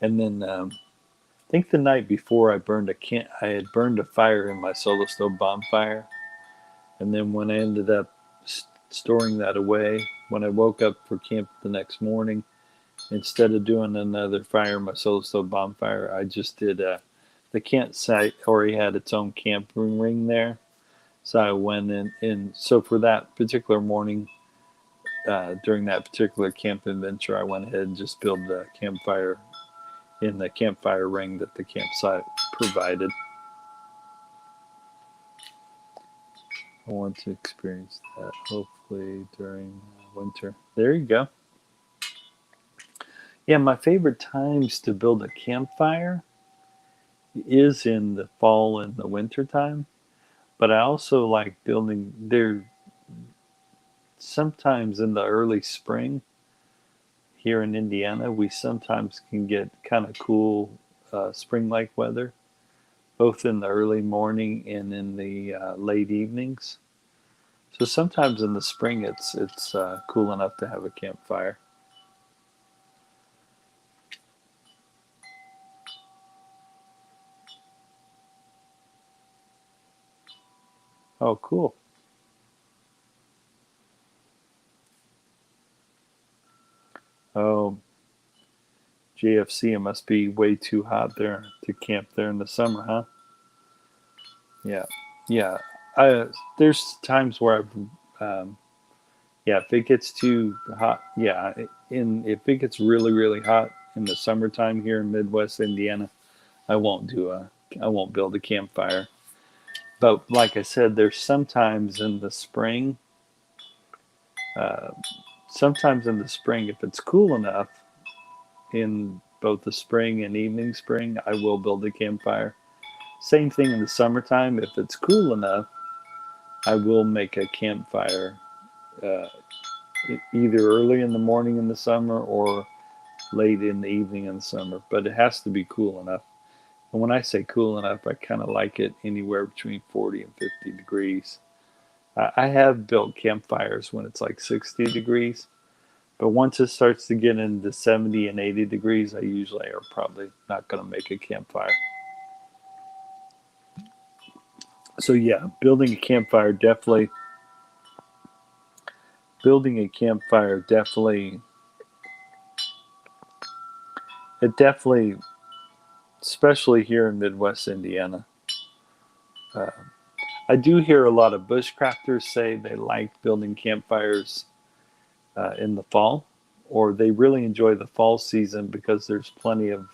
Speaker 1: And then think the night before I had burned a fire in my solo stove bonfire, and then when I ended up storing that away, when I woke up for camp the next morning, instead of doing another fire in my solo stove bonfire, I just did the campsite already had its own camping ring there. So I went in. So for that particular morning, during that particular camp adventure, I went ahead and just built a campfire in the campfire ring that the campsite provided. I want to experience that hopefully during winter. There you go. Yeah, my favorite times to build a campfire is in the fall and the winter time. But I also like building there sometimes in the early spring here in Indiana. We sometimes can get kind of cool spring like weather, both in the early morning and in the late evenings. So sometimes in the spring it's cool enough to have a campfire. Oh, cool. Oh, JFC, it must be way too hot there to camp there in the summer, huh? Yeah, yeah. I there's times where yeah, if it gets too hot, yeah, if it gets really hot in the summertime here in Midwest Indiana, I won't do a I won't build a campfire. But like I said, there's sometimes in the spring, uh, sometimes in the spring, if it's cool enough in both the spring and evening spring, I will build a campfire. Same thing in the summertime. If it's cool enough, I will make a campfire uh, either early in the morning in the summer or late in the evening in the summer. But it has to be cool enough. And when I say cool enough, I kind of like it anywhere between 40 and 50 degrees. I have built campfires when it's like 60 degrees, but once it starts to get into 70 and 80 degrees, I usually are probably not going to make a campfire. So yeah, building a campfire definitely it definitely especially here in Midwest Indiana. Uh, I do hear a lot of bushcrafters say they like building campfires in the fall, or they really enjoy the fall season because there's plenty of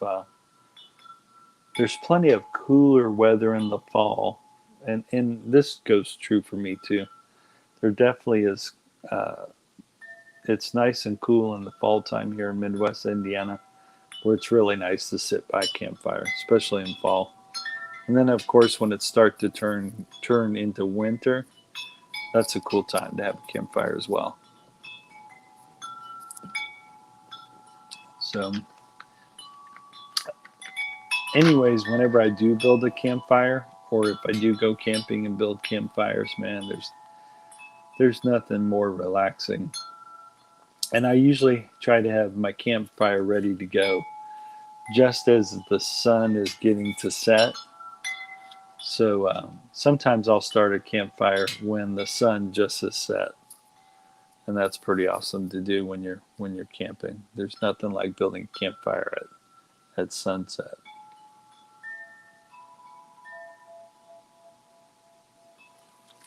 Speaker 1: cooler weather in the fall, and this goes true for me too. There definitely is. Uh, it's nice and cool in the fall time here in Midwest Indiana, where it's really nice to sit by a campfire, especially in fall. And then, of course, when it starts to turn into winter, that's a cool time to have a campfire as well. So, anyways, whenever I do build a campfire, or if I do go camping and build campfires, man, there's nothing more relaxing. And I usually try to have my campfire ready to go just as the sun is getting to set. So sometimes I'll start a campfire when the sun just is set, and that's pretty awesome to do when you're camping. There's nothing like building a campfire at sunset.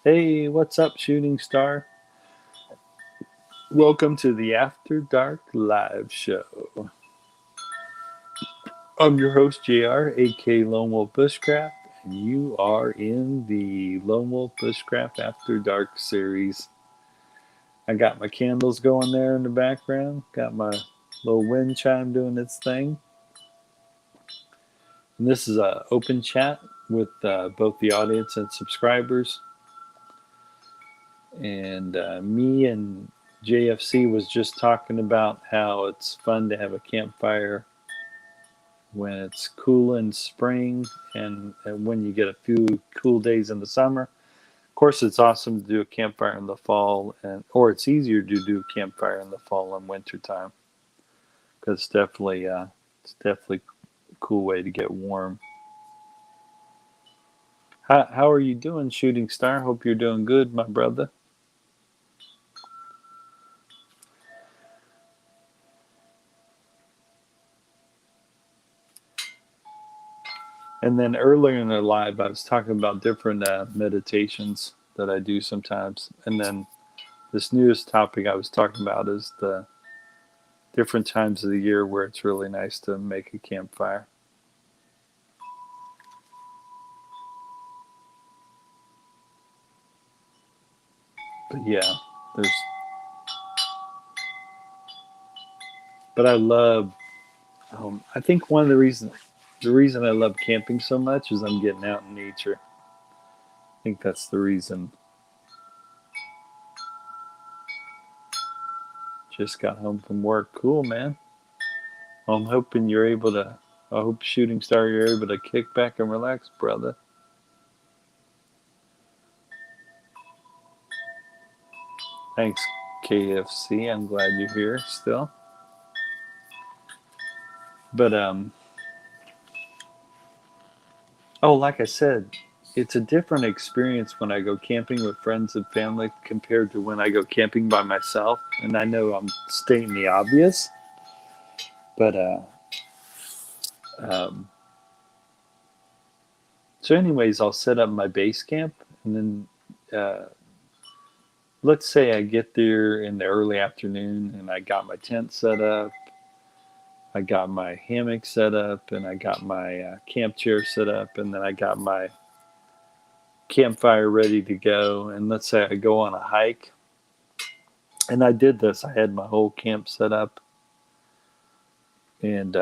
Speaker 1: Hey, what's up, shooting star? Welcome to the After Dark Live Show. I'm your host, JR, aka Lone Wolf Bushcraft, and you are in the Lone Wolf Bushcraft After Dark series. I got my candles going there in the background, got my little wind chime doing its thing. And this is an open chat with both the audience and subscribers. And me and JFC was just talking about how it's fun to have a campfire when it's cool in spring and when you get a few cool days in the summer. Of course, it's awesome to do a campfire in the fall, or it's easier to do a campfire in the fall and winter time because it's definitely cool way to get warm. How are you doing, Shooting Star? Hope you're doing good, my brother. And then earlier in the live, I was talking about different meditations that I do sometimes. And then this newest topic I was talking about is the different times of the year where it's really nice to make a campfire. But yeah, there's. But I love. I think one of the reason I love camping so much is I'm getting out in nature. I think that's the reason. Just got home from work. Cool, man. Well, I'm hoping you're able to. I hope, Shooting Star, you're able to kick back and relax, brother. Thanks, KFC. I'm glad you're here still. But oh, like I said, it's a different experience when I go camping with friends and family compared to when I go camping by myself. And I know I'm stating the obvious, but um, so anyways, I'll set up my base camp, and then let's say I get there in the early afternoon, and I got my tent set up, I got my hammock set up, and I got my camp chair set up, and then I got my campfire ready to go. And let's say I go on a hike, and I did this. I had my whole camp set up, and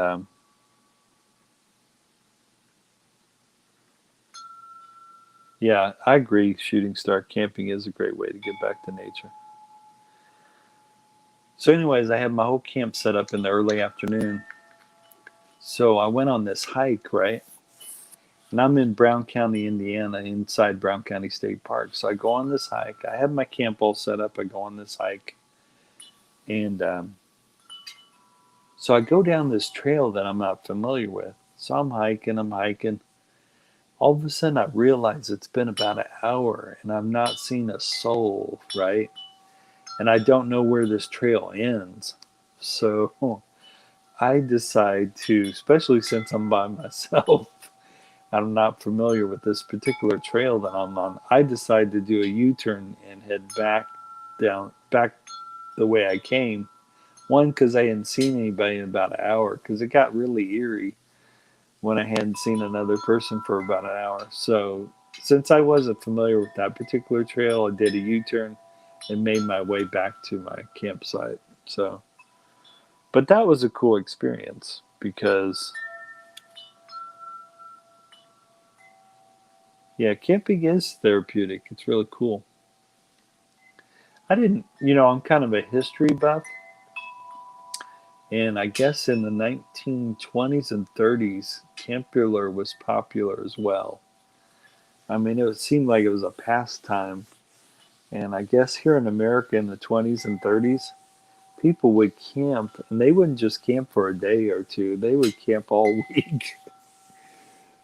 Speaker 1: yeah, I agree. Shooting Star, camping is a great way to get back to nature. So, anyways, I had my whole camp set up in the early afternoon. So I went on this hike, right? And I'm in Brown County, Indiana, inside Brown County State Park. So I go on this hike. I have my camp all set up. I go on this hike. And so I go down this trail that I'm not familiar with. So I'm hiking, I'm hiking. All of a sudden, I realize it's been about an hour and I've not seen a soul, right? And I don't know where this trail ends. So I decide to, especially since I'm by myself, I'm not familiar with this particular trail that I'm on. I decide to do a U-turn and head back the way I came. One, because I hadn't seen anybody in about an hour, because it got really eerie when I hadn't seen another person for about an hour. So since I wasn't familiar with that particular trail, I did a U-turn and made my way back to my campsite. So, but that was a cool experience because, yeah, camping is therapeutic. It's really cool. I didn't, I'm kind of a history buff, and I guess in the 1920s and 30s, campular was popular as well. I mean, it seemed like it was a pastime. And I guess here in America in the 20s and 30s, people would camp, and they wouldn't just camp for a day or two, they would camp all week.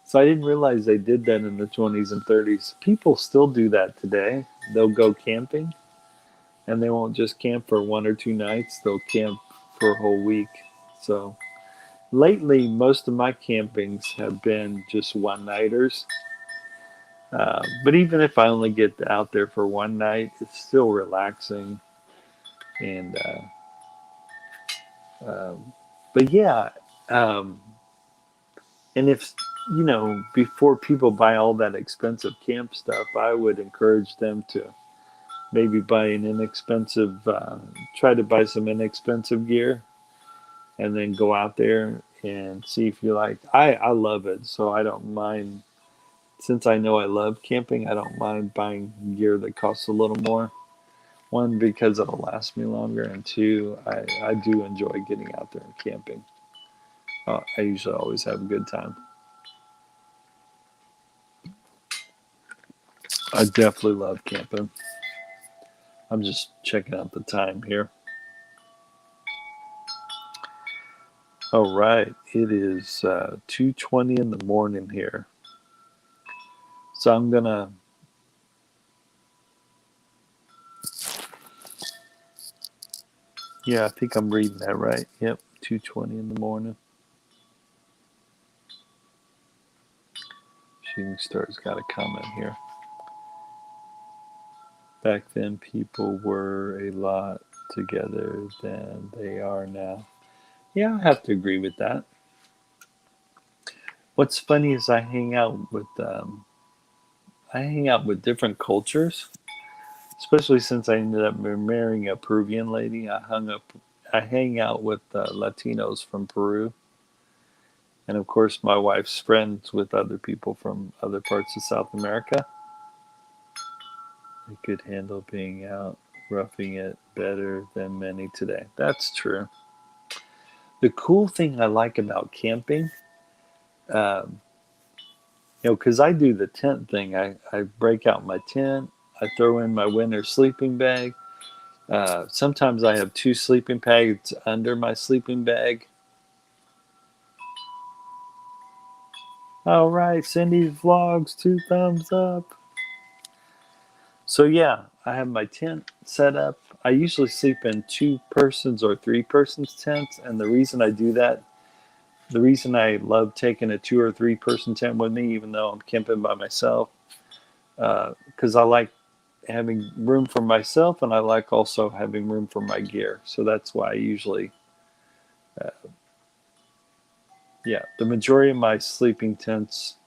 Speaker 1: So I didn't realize they did that in the 20s and 30s. People still do that today. They'll go camping, and they won't just camp for 1 or 2 nights, they'll camp for a whole week. So lately, most of my campings have been just one-nighters. But even if I only get out there for one night, it's still relaxing. And but yeah, um, and if before people buy all that expensive camp stuff, I would encourage them to maybe buy an inexpensive, try to buy some inexpensive gear, and then go out there and see if you like. I love it, so I don't mind. Since I know I love camping, I don't mind buying gear that costs a little more. One, because it'll last me longer, and two, I do enjoy getting out there and camping. I usually always have a good time. I definitely love camping. I'm just checking out the time here. All right, it is 2:20 in the morning here. So I'm gonna, yeah, I think I'm reading that right. Yep, 2:20 in the morning. Shooting Star's got a comment here. Back then, people were a lot together than they are now. Yeah, I have to agree with that. What's funny is I hang out with different cultures, especially since I ended up marrying a Peruvian lady. I hang out with Latinos from Peru, and of course, my wife's friends with other people from other parts of South America. They could handle being out, roughing it better than many today. That's true. The cool thing I like about camping, um, because I do the tent thing. I break out my tent, I throw in my winter sleeping bag. Sometimes I have two sleeping bags under my sleeping bag. All right, Cindy's vlogs, 2 thumbs up. So yeah, I have my tent set up. I usually sleep in 2 persons or 3 persons tents, and the reason I love taking a 2 or 3 person tent with me, even though I'm camping by myself, because I like having room for myself, and I like also having room for my gear. So that's why I usually, uh, yeah, the majority of my sleeping tents.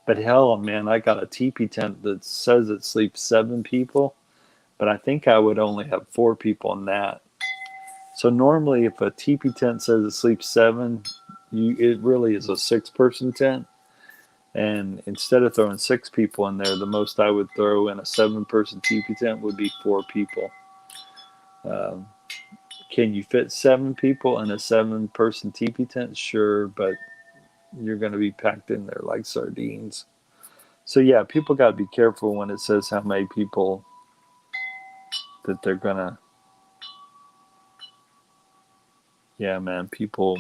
Speaker 1: But hell, man, I got a teepee tent that says it sleeps 7 people, but I think I would only have 4 people in that. So normally, if a teepee tent says it sleeps 7, it really is a 6 person tent. And instead of throwing 6 people in there, the most I would throw in a 7 person teepee tent would be 4 people. Um, can you fit 7 people in a 7 person teepee tent? Sure, but you're going to be packed in there like sardines. So yeah, people got to be careful when it says how many people that they're gonna. Yeah, man, people.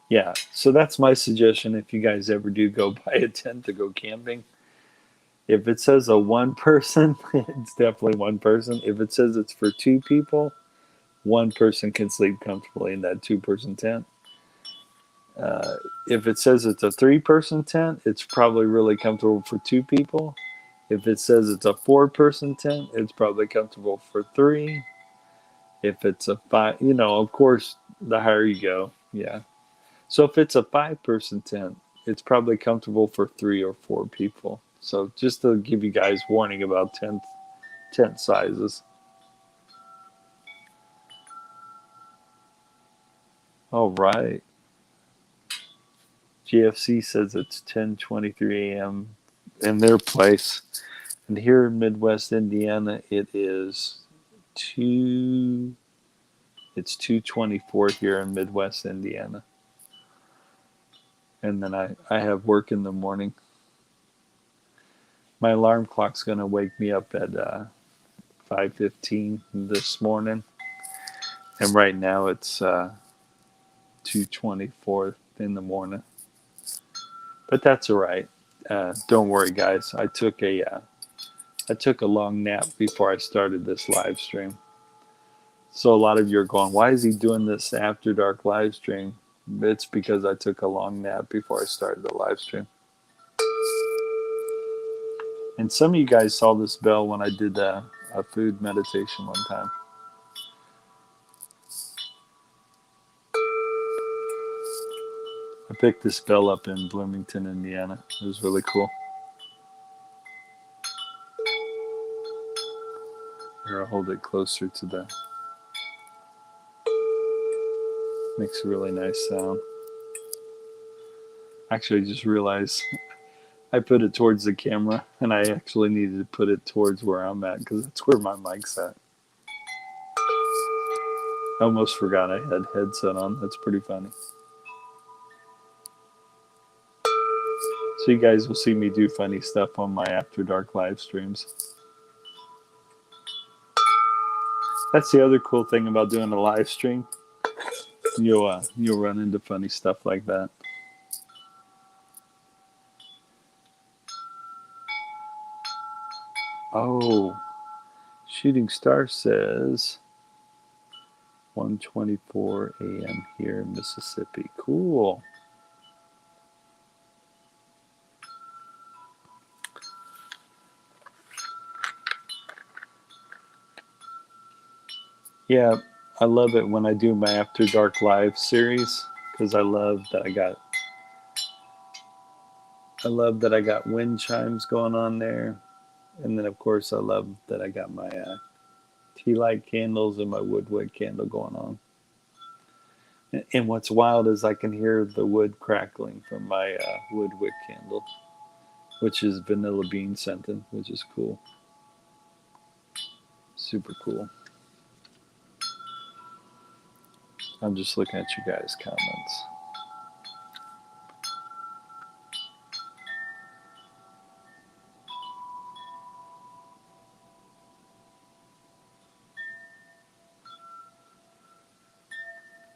Speaker 1: Yeah, so that's my suggestion. If you guys ever do go buy a tent to go camping, if it says a 1 person, it's definitely 1 person. If it says it's for 2 people, 1 person can sleep comfortably in that 2 person tent. Uh, if it says it's a 3 person tent, it's probably really comfortable for 2 people. If it says it's a 4 person tent, it's probably comfortable for three. If it's a five, of course, the higher you go, yeah. So if it's a 5 person tent, it's probably comfortable for 3 or 4 people. So just to give you guys warning about tent sizes. All right. GFC says it's 10:23 a.m. in their place. And here in Midwest Indiana, two it's 2:24 here in Midwest Indiana. And then I have work in the morning. My alarm clock's going to wake me up at 5:15 this morning. And right now it's 2:24 in the morning. But that's all right. Don't worry, guys. I took a long nap before I started this live stream. So a lot of you are going, why is he doing this after dark live stream? It's because I took a long nap before I started the live stream. And some of you guys saw this bell when I did a food meditation one time. I picked this bell up in Bloomington, Indiana. It was really cool. Here, I'll hold it closer to the... Makes a really nice sound. Actually, I just realized I put it towards the camera, and I actually needed to put it towards where I'm at, because that's where my mic's at. I almost forgot I had headset on. That's pretty funny. So you guys will see me do funny stuff on my After Dark live streams. That's the other cool thing about doing a live stream. you'll run into funny stuff like that. Oh, Shooting Star says 1:24 a.m. here in Mississippi. Cool. Yeah, I love it when I do my After Dark Live series because I love that I got wind chimes going on there, and then of course I love that I got my tea light candles and my woodwick candle going on. And what's wild is I can hear the wood crackling from my woodwick candle, which is vanilla bean scented, which is cool. Super cool. I'm just looking at you guys' comments.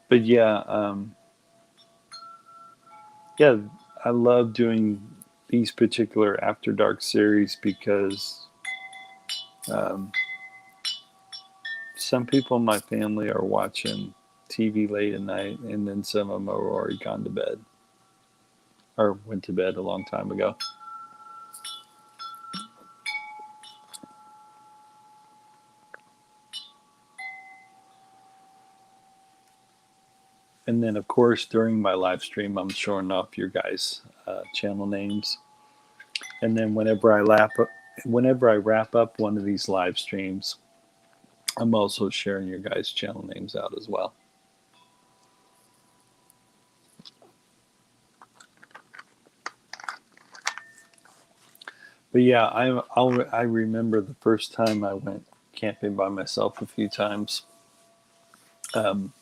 Speaker 1: But yeah, I love doing these particular After Dark series because um, some people in my family are watching TV late at night, and then some of them are already gone to bed or went to bed a long time ago. And then, of course, during my live stream, I'm showing off your guys' channel names. And then whenever I wrap up one of these live streams, I'm also sharing your guys' channel names out as well. But yeah, I remember the first time I went camping by myself a few times. Um,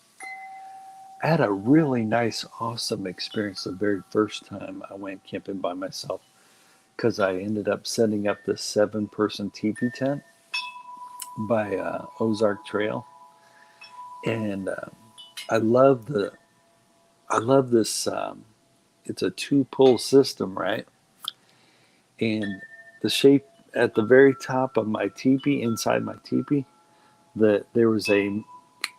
Speaker 1: I had a really nice, awesome experience the very first time I went camping by myself because I ended up setting up this 7-person teepee tent by Ozark Trail, and I love the I love this. It's a 2-pull system, right? And the shape at the very top of my teepee, inside my teepee, there was a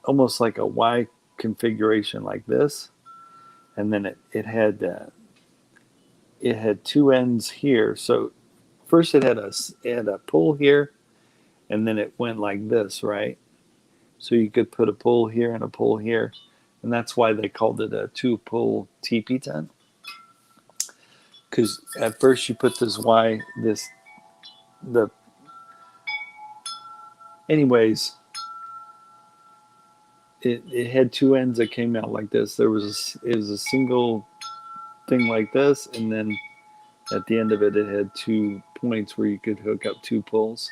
Speaker 1: almost like a Y configuration like this, and then it had 2 ends here. So first it had a pull here, and then it went like this, right? So you could put a pull here and a pull here, and that's why they called it a 2-pull teepee tent. Because at first you put the anyways, it had 2 ends that came out like this. It was a single thing like this, and then at the end of it, it had 2 points where you could hook up 2 pulls.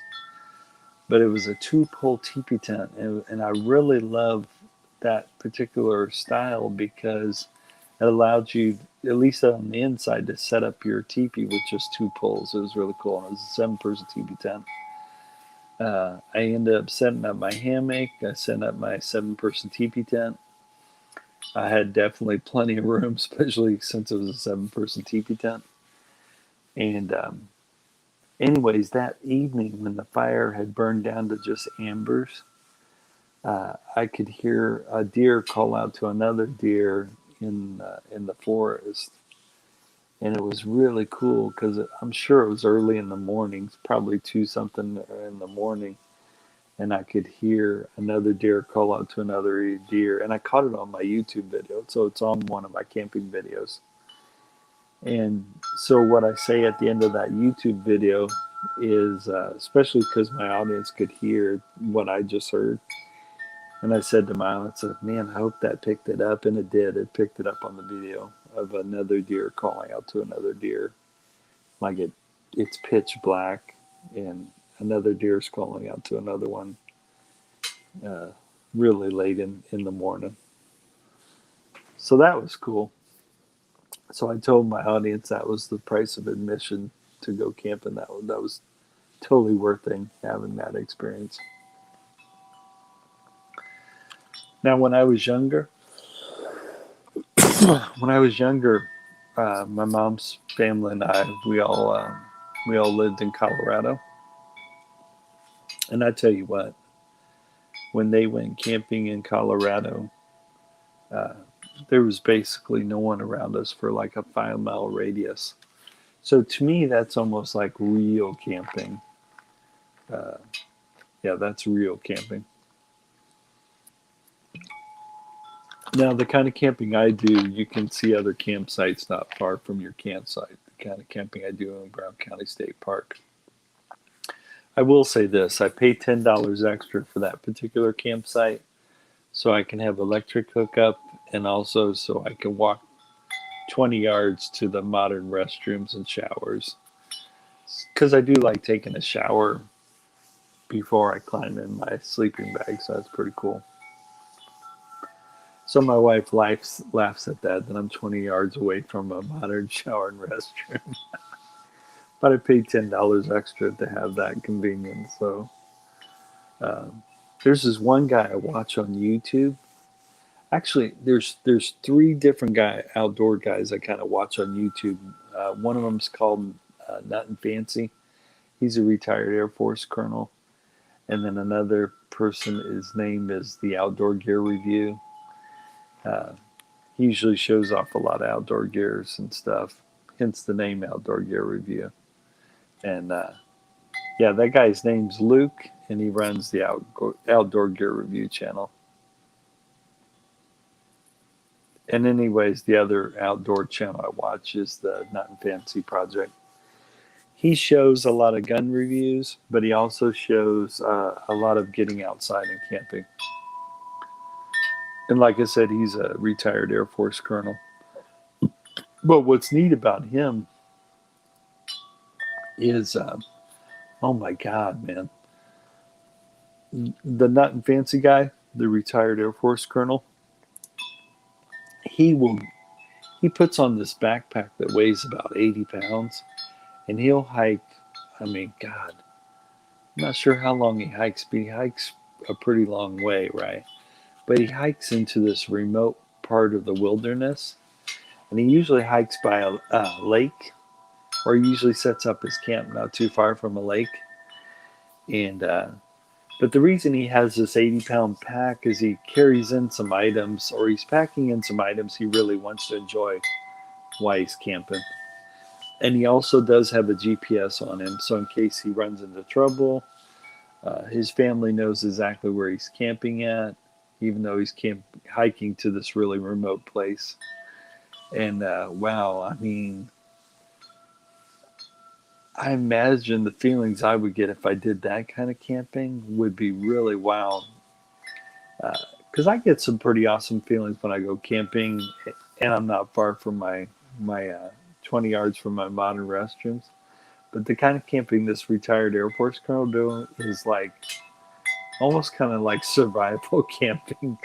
Speaker 1: But it was a 2-pull teepee tent, and I really love that particular style because it allowed you, at least on the inside, to set up your teepee with just 2 pulls. It was really cool. It was a 7-person teepee tent. I ended up setting up my hammock. I set up my 7-person teepee tent. I had definitely plenty of room, especially since it was a 7-person teepee tent. And anyways, that evening when the fire had burned down to just embers, I could hear a deer call out to another deer in the forest, and it was really cool because I'm sure it was early in the morning, probably 2 something in the morning, and I could hear another deer call out to another deer, and I caught it on my YouTube video, so it's on one of my camping videos. And so what I say at the end of that YouTube video is, especially because my audience could hear what I just heard, and I said to my audience, man, I hope that picked it up, and it did. It picked it up on the video of another deer calling out to another deer, like it's pitch black, and another deer's calling out to another one uh, really late in the morning. So that was cool. So I told my audience that was the price of admission to go camping. That was totally worth it, having that experience. Now, when I was younger, When I was younger, my mom's family and I, we all lived in Colorado. And I tell you what, when they went camping in Colorado, uh, there was basically no one around us for like a 5 mile radius. So to me, that's almost like real camping. Uh, yeah, that's real camping. Now, the kind of camping I do, you can see other campsites not far from your campsite. The kind of camping I do in Brown County State Park. I will say this: I pay $10 extra for that particular campsite, so I can have electric hookup, and also so I can walk 20 yards to the modern restrooms and showers. Because I do like taking a shower before I climb in my sleeping bag, so that's pretty cool. So my wife laughs at that I'm 20 yards away from a modern shower and restroom. But I paid $10 extra to have that convenience. So um, there's this one guy I watch on YouTube. Actually, there's three different outdoor guys I kind of watch on YouTube. One of them's called Nut and Fancy. He's a retired Air Force colonel. And then another person, his name is the Outdoor Gear Review. Uh, he usually shows off a lot of outdoor gears and stuff, hence the name Outdoor Gear Review. And yeah, that guy's name's Luke, and he runs the Outdoor Gear Review channel. And anyways, the other outdoor channel I watch is the Nut and Fancy Project. He shows a lot of gun reviews, but he also shows a lot of getting outside and camping. And like I said, he's a retired Air Force colonel. But what's neat about him is, oh my God, man. The Nut and Fancy guy, the retired Air Force colonel, he will he puts on this backpack that weighs about 80 pounds, and he'll hike. I mean, God, I'm not sure how long he hikes, but he hikes a pretty long way, right? But he hikes into this remote part of the wilderness, and he usually hikes by a lake, or he usually sets up his camp not too far from a lake. And but the reason he has this 80-pound pack is he carries in some items, or he's packing in some items he really wants to enjoy while he's camping. And he also does have a GPS on him, so in case he runs into trouble, his family knows exactly where he's camping at, even though he's hiking to this really remote place. And wow, I mean, I imagine the feelings I would get if I did that kind of camping would be really wild. Because I get some pretty awesome feelings when I go camping, and I'm not far from my 20 yards from my modern restrooms. But the kind of camping this retired Air Force colonel doing is like almost kind of like survival camping,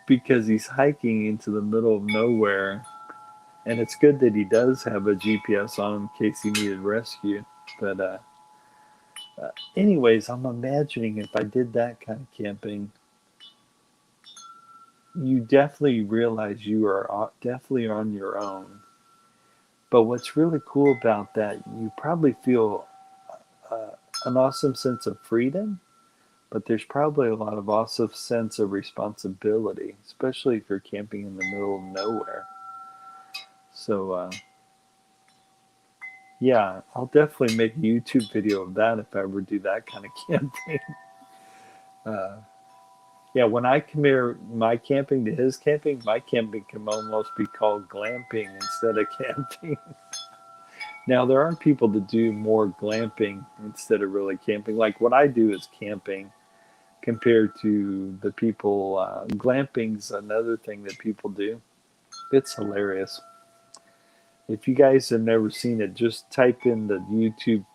Speaker 1: because he's hiking into the middle of nowhere. And it's good that he does have a GPS on him in case he needed rescue. But anyways, I'm imagining if I did that kind of camping, you definitely realize you are definitely on your own. But what's really cool about that, you probably feel uh, an awesome sense of freedom, but there's probably a lot of awesome sense of responsibility, especially if you're camping in the middle of nowhere. So, yeah, I'll definitely make a YouTube video of that if I ever do that kind of camping. Uh, yeah, when I compare my camping to his camping, my camping can almost be called glamping instead of camping. Now, there are people that do more glamping instead of really camping. Like what I do is camping compared to the people. Glamping's another thing that people do. It's hilarious. If you guys have never seen it, just type in the YouTube,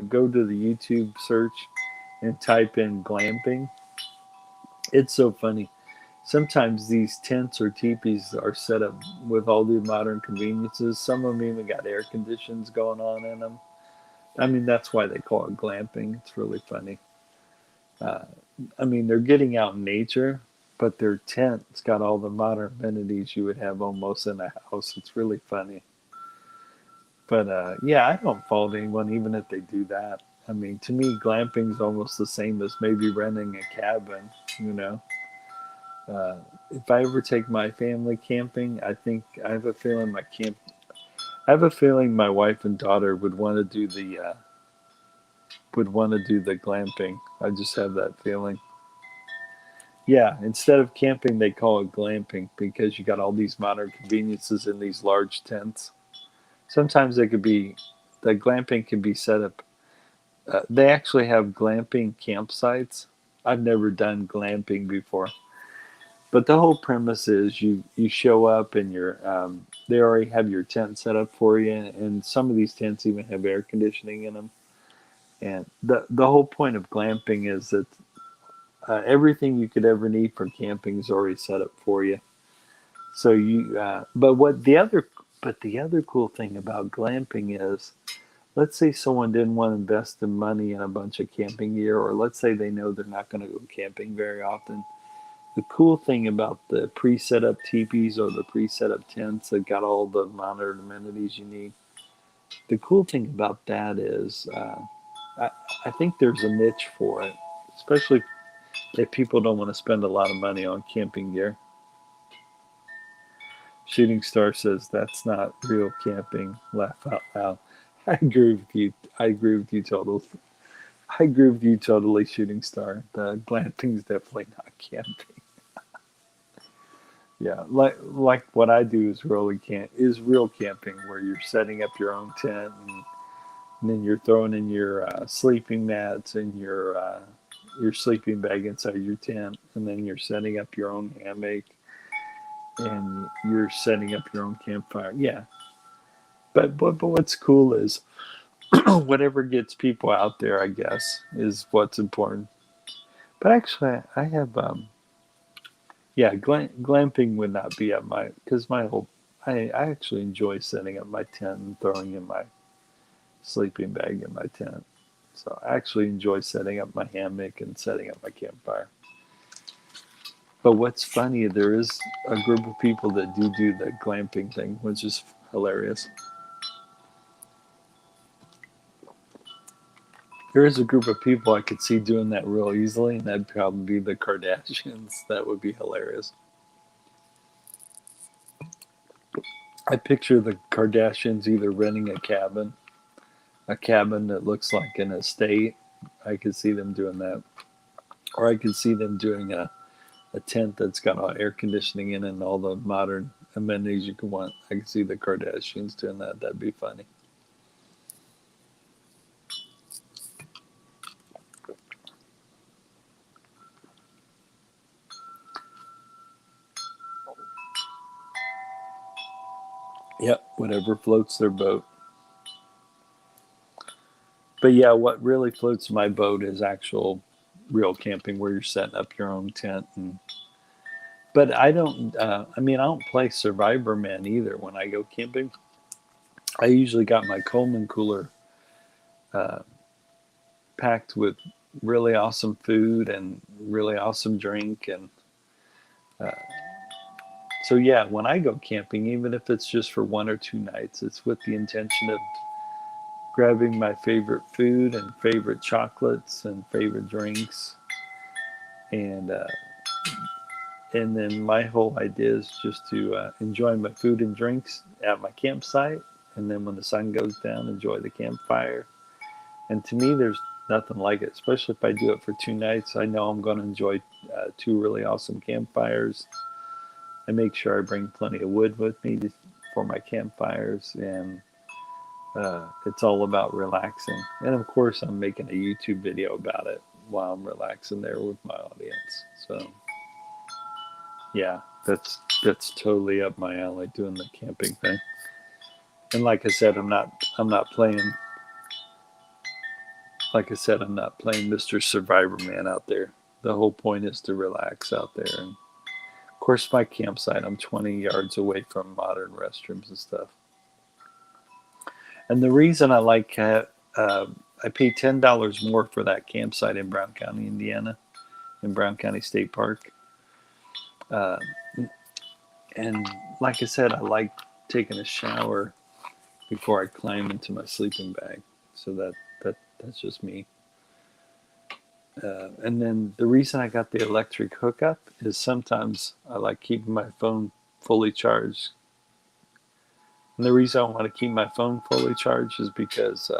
Speaker 1: go to the YouTube search and type in glamping. It's so funny. Sometimes these tents or teepees are set up with all the modern conveniences. Some of them even got air conditions going on in them. I mean, that's why they call it glamping. It's really funny. Uh, I mean, they're getting out in nature, but their tent's got all the modern amenities you would have almost in a house. It's really funny. But yeah, I don't fault anyone even if they do that. I mean, to me, glamping's almost the same as maybe renting a cabin. You know, uh, if I ever take my family camping, I think I have a feeling I have a feeling my wife and daughter would want to do the glamping. I just have that feeling. Yeah, instead of camping, they call it glamping because you got all these modern conveniences in these large tents. Sometimes the glamping can be set up. They actually have glamping campsites. I've never done glamping before, but the whole premise is you show up and they already have your tent set up for you, and some of these tents even have air conditioning in them. And the whole point of glamping is that everything you could ever need for camping is already set up for you. So but the other cool thing about glamping is, let's say someone didn't want to invest the money in a bunch of camping gear, or let's say they know they're not going to go camping very often. The cool thing about the pre-set up teepees or the pre-set up tents that got all the modern amenities you need, the cool thing about that is, I, I think there's a niche for it, especially if people don't want to spend a lot of money on camping gear. Shooting Star says that's not real camping. Laugh out loud. I agree with you. I agree with you totally. I agree with you totally, Shooting Star. The glamping's definitely not camping. Yeah, like what I do is real camping, where you're setting up your own tent, and then you're throwing in your sleeping mats and your sleeping bag inside your tent, and then you're setting up your own hammock and you're setting up your own campfire. Yeah, but what's cool is whatever gets people out there, I guess, is what's important. But actually, I have yeah, glamping would not be up my because my whole I actually enjoy setting up my tent and throwing in my sleeping bag in my tent. So I actually enjoy setting up my hammock and setting up my campfire. But what's funny, there is a group of people that do the glamping thing, which is hilarious. There is a group of people I could see doing that real easily, and that'd probably be the Kardashians. That would be hilarious. I picture the Kardashians either renting a cabin that looks like an estate. I could see them doing that. Or I could see them doing a tent that's got all air conditioning in it and all the modern amenities you could want. I could see the Kardashians doing that. That'd be funny. Yep, whatever floats their boat. But yeah, what really floats my boat is actual real camping where you're setting up your own tent. But I don't, I mean, I don't play Survivor Man either when I go camping. I usually got my Coleman cooler uh, packed with really awesome food and really awesome drink. And uh, so, yeah, when I go camping, even if it's just for 1 or 2 nights, it's with the intention of grabbing my favorite food and favorite chocolates and favorite drinks. And, uh, and then my whole idea is just to enjoy my food and drinks at my campsite. And then when the sun goes down, enjoy the campfire. And to me, there's nothing like it, especially if I do it for 2 nights. I know I'm going to enjoy two really awesome campfires. I make sure I bring plenty of wood with me for my campfires. And it's all about relaxing. And of course, I'm making a YouTube video about it while I'm relaxing there with my audience. So, yeah, that's totally up my alley doing the camping thing. And like I said, I'm not playing. Like I said, I'm not playing Mr. Survivor Man out there. The whole point is to relax out there. And of course, my campsite, I'm 20 yards away from modern restrooms and stuff. And the reason I pay $10 more for that campsite in Brown County, Indiana, in Brown County State Park. Uh, and like I said, I like taking a shower before I climb into my sleeping bag. So that's just me. And then the reason I got the electric hookup is sometimes I like keeping my phone fully charged. And the reason I want to keep my phone fully charged is because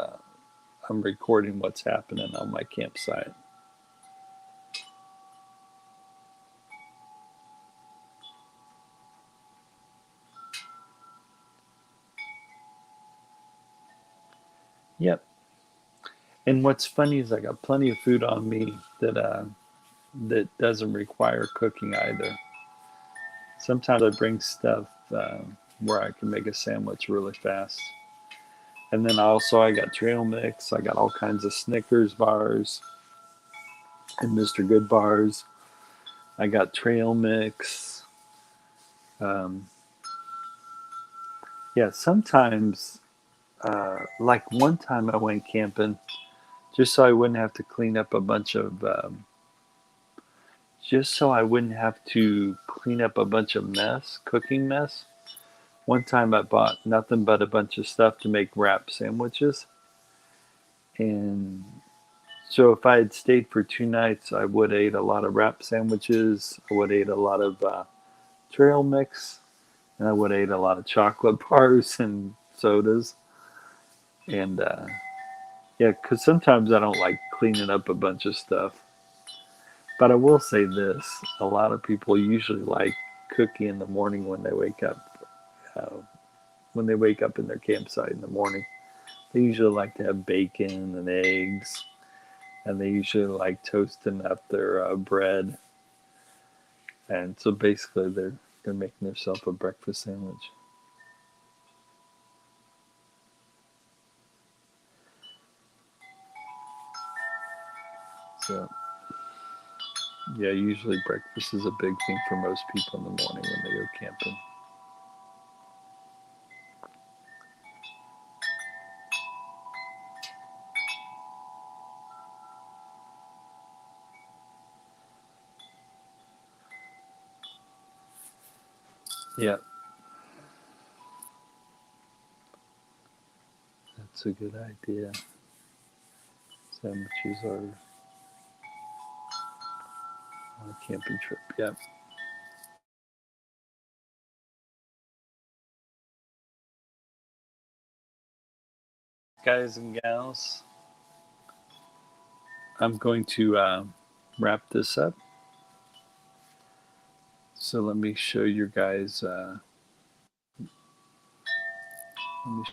Speaker 1: I'm recording what's happening on my campsite. Yep. And what's funny is I got plenty of food on me that doesn't require cooking either. Sometimes I bring stuff where I can make a sandwich really fast. And then also I got trail mix. I got all kinds of Snickers bars and Mr. Good bars. I got trail mix. Um, yeah, sometimes, like one time I went camping just so I wouldn't have to clean up a bunch of, just so I wouldn't have to clean up a bunch of mess, cooking mess. One time I bought nothing but a bunch of stuff to make wrap sandwiches. And so if I had stayed for 2 nights, I would have ate a lot of wrap sandwiches. I would have ate a lot of trail mix, and I would have ate a lot of chocolate bars and sodas. And yeah, because sometimes I don't like cleaning up a bunch of stuff. But I will say this: a lot of people usually like cooking in the morning when they wake up. Uh, when they wake up in their campsite in the morning, they usually like to have bacon and eggs, and they usually like toasting up their bread. And so basically, they're making themselves a breakfast sandwich. So yeah, usually breakfast is a big thing for most people in the morning when they go camping. Yeah, that's a good idea. Sandwiches are on a camping trip. Yeah. Guys and gals, I'm going to wrap this up. So let me show you guys. Let me